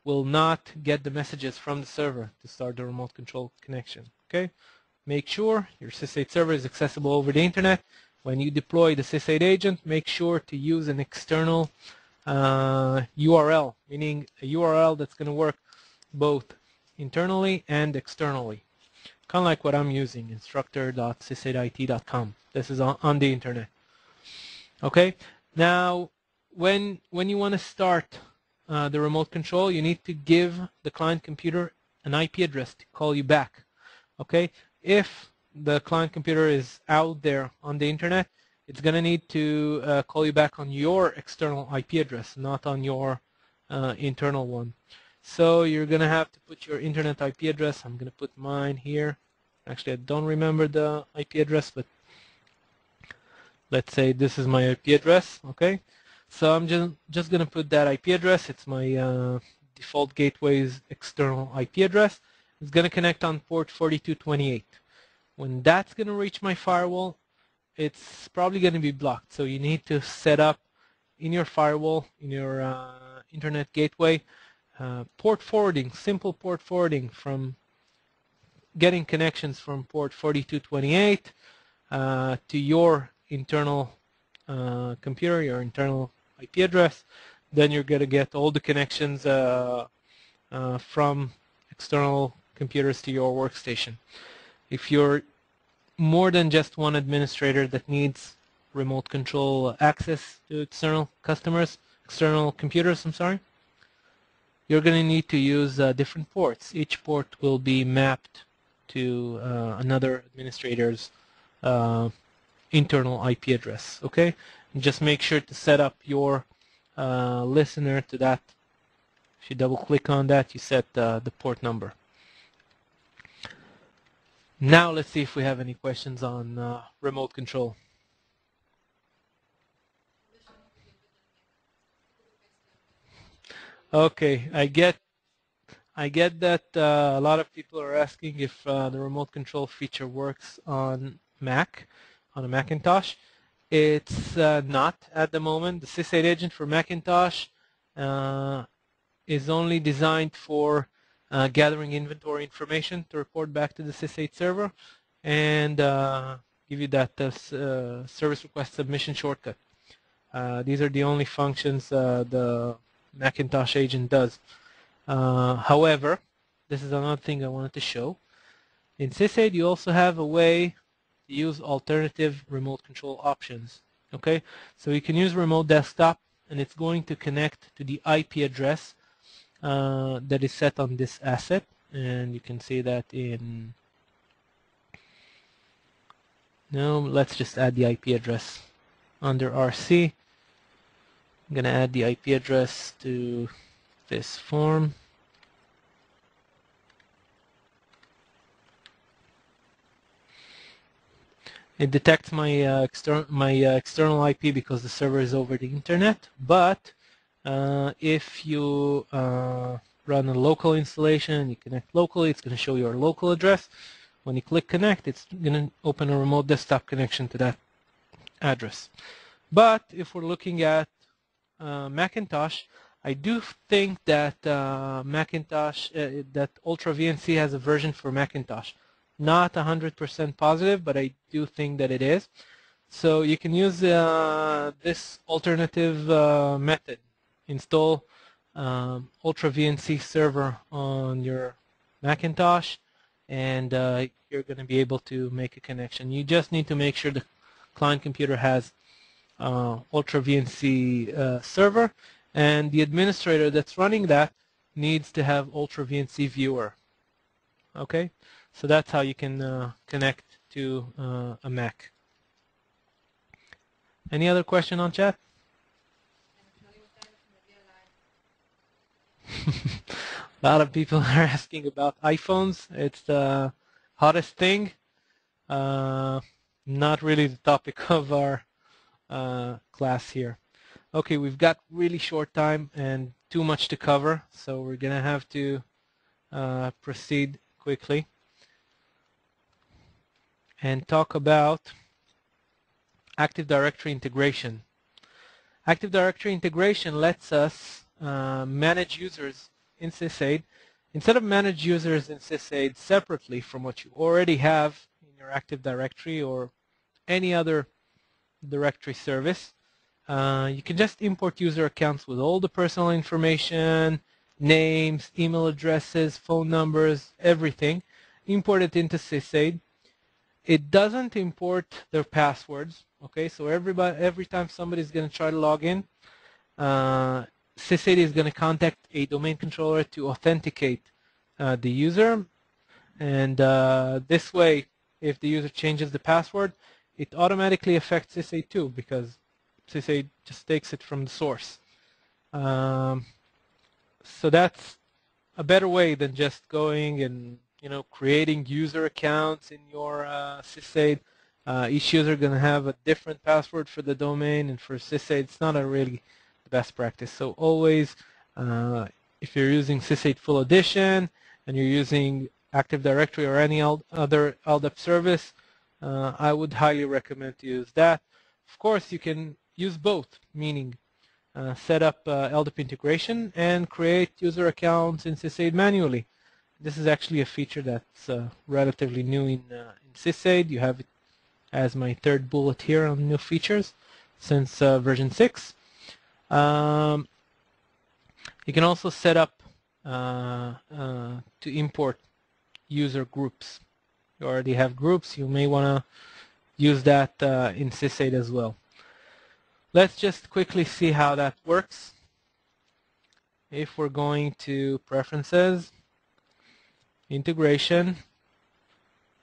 will not get the messages from the server to start the remote control connection. Okay, make sure your Sysaid server is accessible over the internet. When you deploy the Sysaid agent, make sure to use an external URL, meaning a URL that's going to work both internally and externally. Kind of like what I'm using, instructor.sysaidit.com. This is on the internet. Okay, now when you want to start the remote control, you need to give the client computer an IP address to call you back. Okay, if the client computer is out there on the internet, it's going to need to call you back on your external IP address, not on your internal one. So you're going to have to put your internet IP address. I'm going to put mine here. Actually, I don't remember the IP address, but let's say this is my IP address. Okay, so I'm just going to put that IP address. It's my default gateway's external IP address. It's going to connect on port 4228. When that's going to reach my firewall, it's probably going to be blocked. So you need to set up in your firewall, in your internet gateway, port forwarding, simple port forwarding from getting connections from port 4228 to your internal computer, your internal IP address. Then you're going to get all the connections from external computers to your workstation. If you're more than just one administrator that needs remote control access to external customers, external computers, I'm sorry, you're going to need to use different ports. Each port will be mapped to another administrator's internal IP address. Okay, and just make sure to set up your listener to that. If you double click on that, you set the port number. Now let's see if we have any questions on remote control. Okay, I get that a lot of people are asking if the remote control feature works on Mac, on a Macintosh. It's not at the moment. The Sysaid agent for Macintosh is only designed for gathering inventory information to report back to the Sysaid server and give you that service request submission shortcut. These are the only functions the Macintosh agent does. However, this is another thing I wanted to show. In Sysaid, you also have a way to use alternative remote control options. Okay, so you can use remote desktop, and it's going to connect to the IP address that is set on this asset, and you can see that in. No, let's just add the IP address under RC. I'm going to add the IP address to this form. It detects my external IP because the server is over the internet. But if you run a local installation, you connect locally, it's going to show your local address. When you click connect, it's going to open a remote desktop connection to that address. But if we're looking at Macintosh, I do think that Macintosh, that Ultra VNC has a version for Macintosh. Not 100% positive, but I do think that it is. So you can use this alternative method. Install Ultra VNC server on your Macintosh, and you're going to be able to make a connection. You just need to make sure the client computer has Ultra VNC server, and the administrator that's running that needs to have Ultra VNC viewer. Okay, so that's how you can connect to a Mac. Any other question on chat? A lot of people are asking about iPhones. It's the hottest thing. Not really the topic of our class here. Okay, we've got really short time and too much to cover, so we're gonna have to proceed quickly and talk about Active Directory integration. Active Directory integration lets us manage users in Sysaid. Instead of manage users in Sysaid separately from what you already have in your Active Directory or any other directory service, you can just import user accounts with all the personal information, names, email addresses, phone numbers, everything. Import it into Sysaid. It doesn't import their passwords. Okay, so every time somebody's going to try to log in, Sysaid is going to contact a domain controller to authenticate the user, and this way, if the user changes the password, it automatically affects Sysaid too, because Sysaid just takes it from the source. So that's a better way than just going and creating user accounts in your Sysaid. Each user is going to have a different password for the domain, and for Sysaid, it's not really the best practice. So always, if you're using Sysaid Full Edition and you're using Active Directory or any other LDAP service, I would highly recommend to use that. Of course, you can use both, meaning set up LDAP integration and create user accounts in Sysaid manually. This is actually a feature that's relatively new in Sysaid. You have it as my third bullet here on new features since version 6. You can also set up to import user groups. You already have groups. You may want to use that in Sysaid as well. Let's just quickly see how that works. If we're going to Preferences, Integration,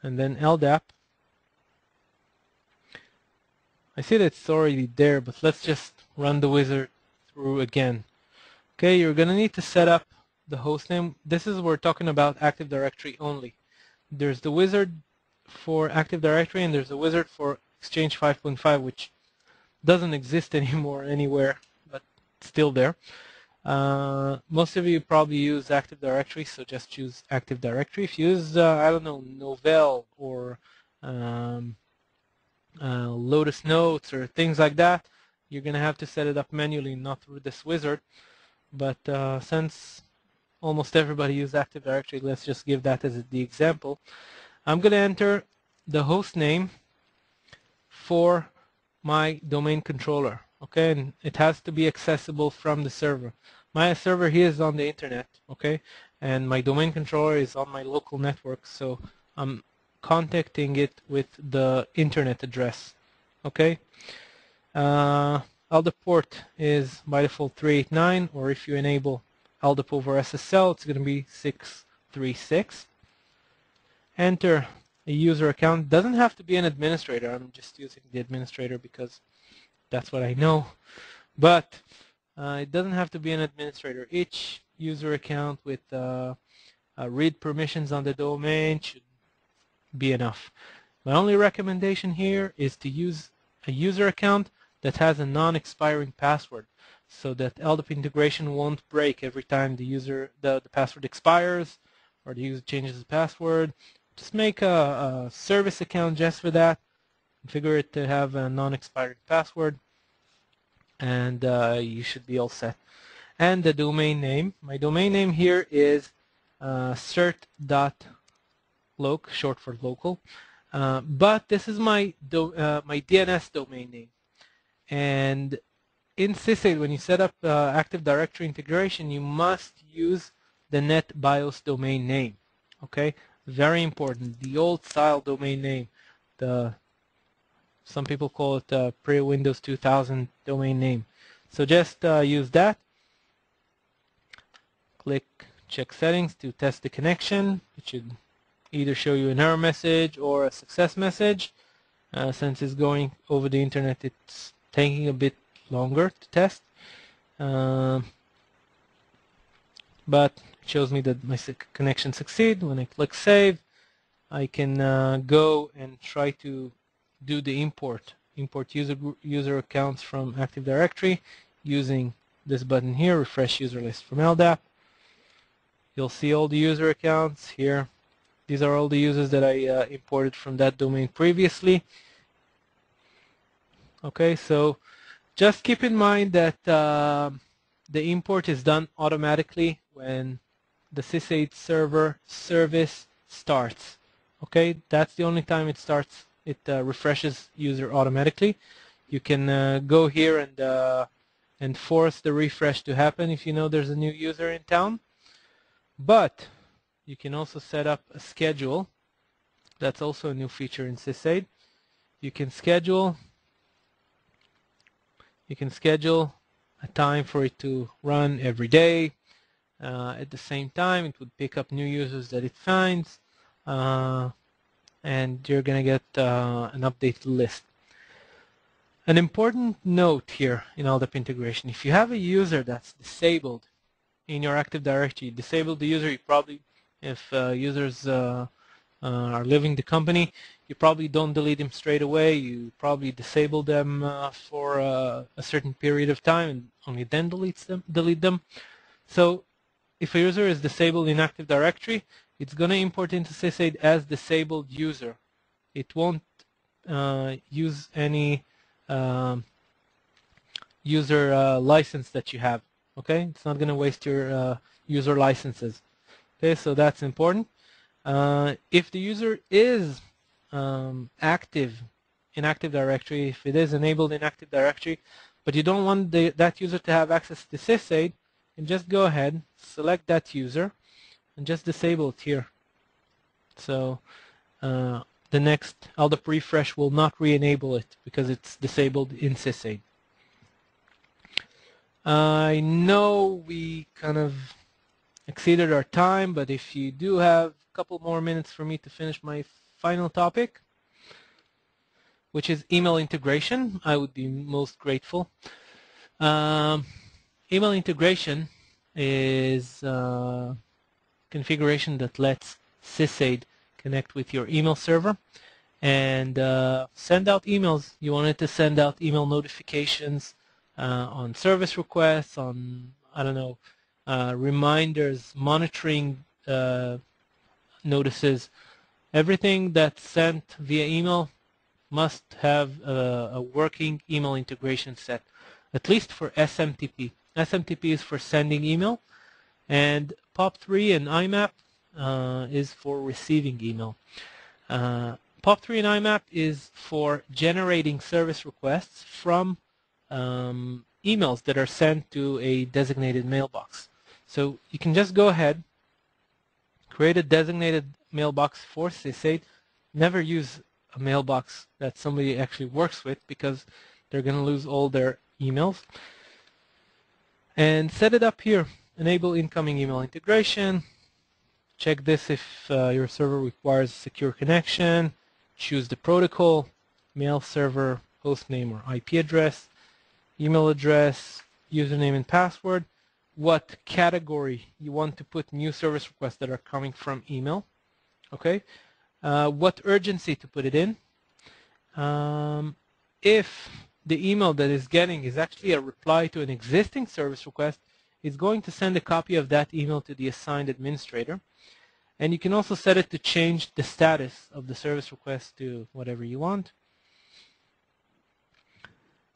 and then LDAP, I see that it's already there, but let's just run the wizard through again. Okay, you're going to need to set up the hostname. This is we're talking about Active Directory only. There's the wizard for Active Directory and there's a wizard for Exchange 5.5, which doesn't exist anymore anywhere, but it's still there. Most of you probably use Active Directory, so just choose Active Directory. If you use, I don't know, Novell or Lotus Notes or things like that, you're going to have to set it up manually, not through this wizard. But since almost everybody uses Active Directory, let's just give that as the example. I'm going to enter the host name for my domain controller. Okay, and it has to be accessible from the server. My server here is on the internet, okay, and my domain controller is on my local network, so I'm contacting it with the internet address, okay. LDAP port is by default 389, or if you enable LDAP over SSL, it's going to be 636. Enter a user account. Doesn't have to be an administrator. I'm just using the administrator because that's what I know. But it doesn't have to be an administrator. Each user account with read permissions on the domain should be enough. My only recommendation here is to use a user account that has a non-expiring password, so that LDAP integration won't break every time the password expires or the user changes the password. Just make a service account just for that. Configure it to have a non-expiring password, and you should be all set. And the domain name. My domain name here is cert.loc, short for local. But this is my DNS domain name. And in Sysaid, when you set up Active Directory integration, you must use the NetBIOS domain name. Okay, very important. The old style domain name. Some people call it pre-Windows 2000 domain name. So just use that. Click Check Settings to test the connection. It should either show you an error message or a success message. Since it's going over the internet, it's taking a bit longer to test. But it shows me that my connection succeeded. When I click Save, I can go and try to do the import user accounts from Active Directory using this button here, Refresh User List from LDAP. You'll see all the user accounts here. These are all the users that I imported from that domain previously. Okay, so just keep in mind that the import is done automatically when the Sysaid server service starts. Okay, that's the only time it starts. It refreshes user automatically. You can go here and force the refresh to happen if you know there's a new user in town. But you can also set up a schedule. That's also a new feature in Sysaid. You can schedule a time for it to run every day. At the same time, it would pick up new users that it finds, and you're going to get an updated list. An important note here in LDAP integration: if you have a user that's disabled in your Active Directory, disable the user, you probably, if users are leaving the company, you probably don't delete them straight away. You probably disable them for a certain period of time and only then delete them. So if a user is disabled in Active Directory, it's going to import into Sysaid as disabled user. It won't use any user license that you have. Okay, it's not going to waste your user licenses. Okay, so that's important. If the user is active in Active Directory, if it is enabled in Active Directory, but you don't want that user to have access to Sysaid, and just go ahead, select that user, and just disable it here. So the next LDAP refresh will not re-enable it because it's disabled in Sysaid. I know we kind of exceeded our time, but if you do have a couple more minutes for me to finish my final topic, which is email integration, I would be most grateful. Email integration is configuration that lets Sysaid connect with your email server and send out emails. You wanted to send out email notifications on service requests, on, I don't know, reminders, monitoring notices. Everything that's sent via email must have a working email integration set, at least for SMTP. SMTP is for sending email, and POP3 and IMAP is for receiving email. POP3 and IMAP is for generating service requests from emails that are sent to a designated mailbox. So you can just go ahead, create a designated mailbox for Sysaid. Never use a mailbox that somebody actually works with because they're going to lose all their emails. And set it up here. Enable incoming email integration. Check this if your server requires a secure connection. Choose the protocol, mail server, host name or IP address, email address, username and password, what category you want to put new service requests that are coming from email, okay, what urgency to put it in. If the email that is getting is actually a reply to an existing service request, it's going to send a copy of that email to the assigned administrator. And you can also set it to change the status of the service request to whatever you want.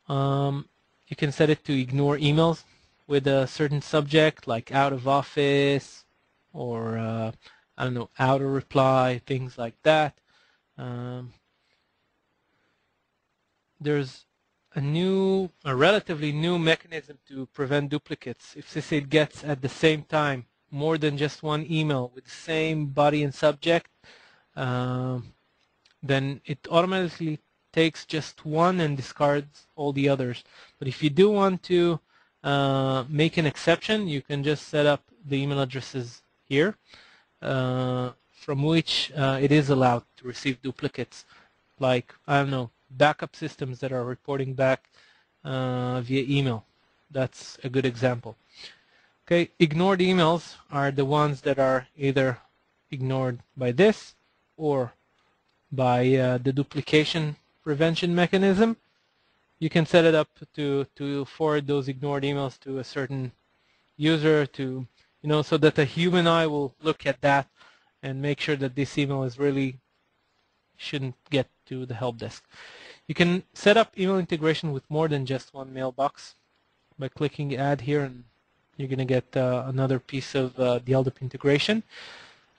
You can set it to ignore emails with a certain subject, like out of office or, I don't know, out of reply, things like that. There's a relatively new mechanism to prevent duplicates. If Sysaid gets at the same time more than just one email with the same body and subject, then it automatically takes just one and discards all the others. But if you do want to make an exception, you can just set up the email addresses here from which it is allowed to receive duplicates, like, I don't know, backup systems that are reporting back via email. That's a good example. Okay, ignored emails are the ones that are either ignored by this or by the duplication prevention mechanism. You can set it up to forward those ignored emails to a certain user to, so that a human eye will look at that and make sure that this email is really shouldn't get to the help desk. You can set up email integration with more than just one mailbox by clicking add here, and you're going to get another piece of the LDAP integration.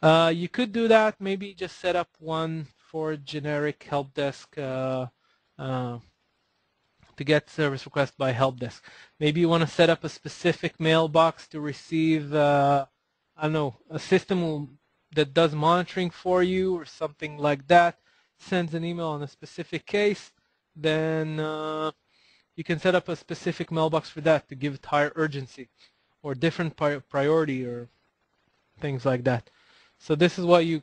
You could do that, maybe just set up one for generic help desk to get service request by help desk. Maybe you want to set up a specific mailbox to receive, I don't know, a system that does monitoring for you or something like that, sends an email on a specific case, then you can set up a specific mailbox for that to give it higher urgency or different priority or things like that. So this is what you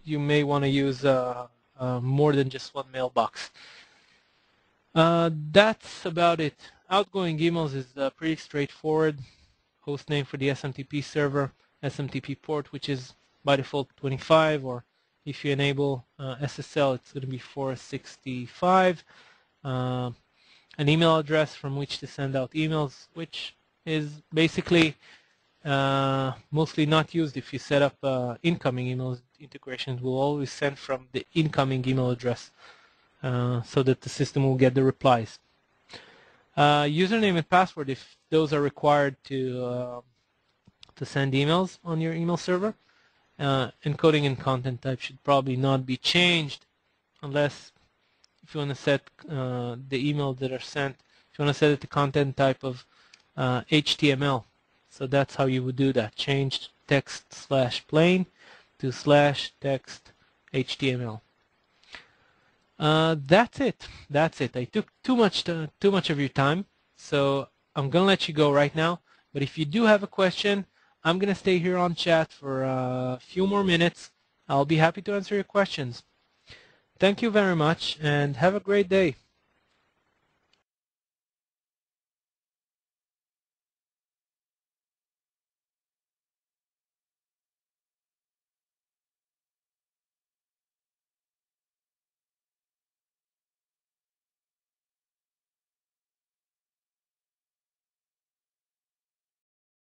may want to use more than just one mailbox. That's about it. Outgoing emails is pretty straightforward. Host name for the SMTP server, SMTP port, which is by default 25, or if you enable SSL, it's going to be 465. An email address from which to send out emails, which is basically mostly not used. If you set up incoming emails, integrations will always send from the incoming email address. so that the system will get the replies. Username and password, if those are required to send emails on your email server. Encoding and content type should probably not be changed unless if you want to set the emails that are sent, if you want to set it to content type of HTML. So that's how you would do that. Change text /plain to /text HTML. That's it. That's it. I took too much of your time, so I'm gonna let you go right now. But if you do have a question, I'm gonna stay here on chat for a few more minutes. I'll be happy to answer your questions. Thank you very much, and have a great day.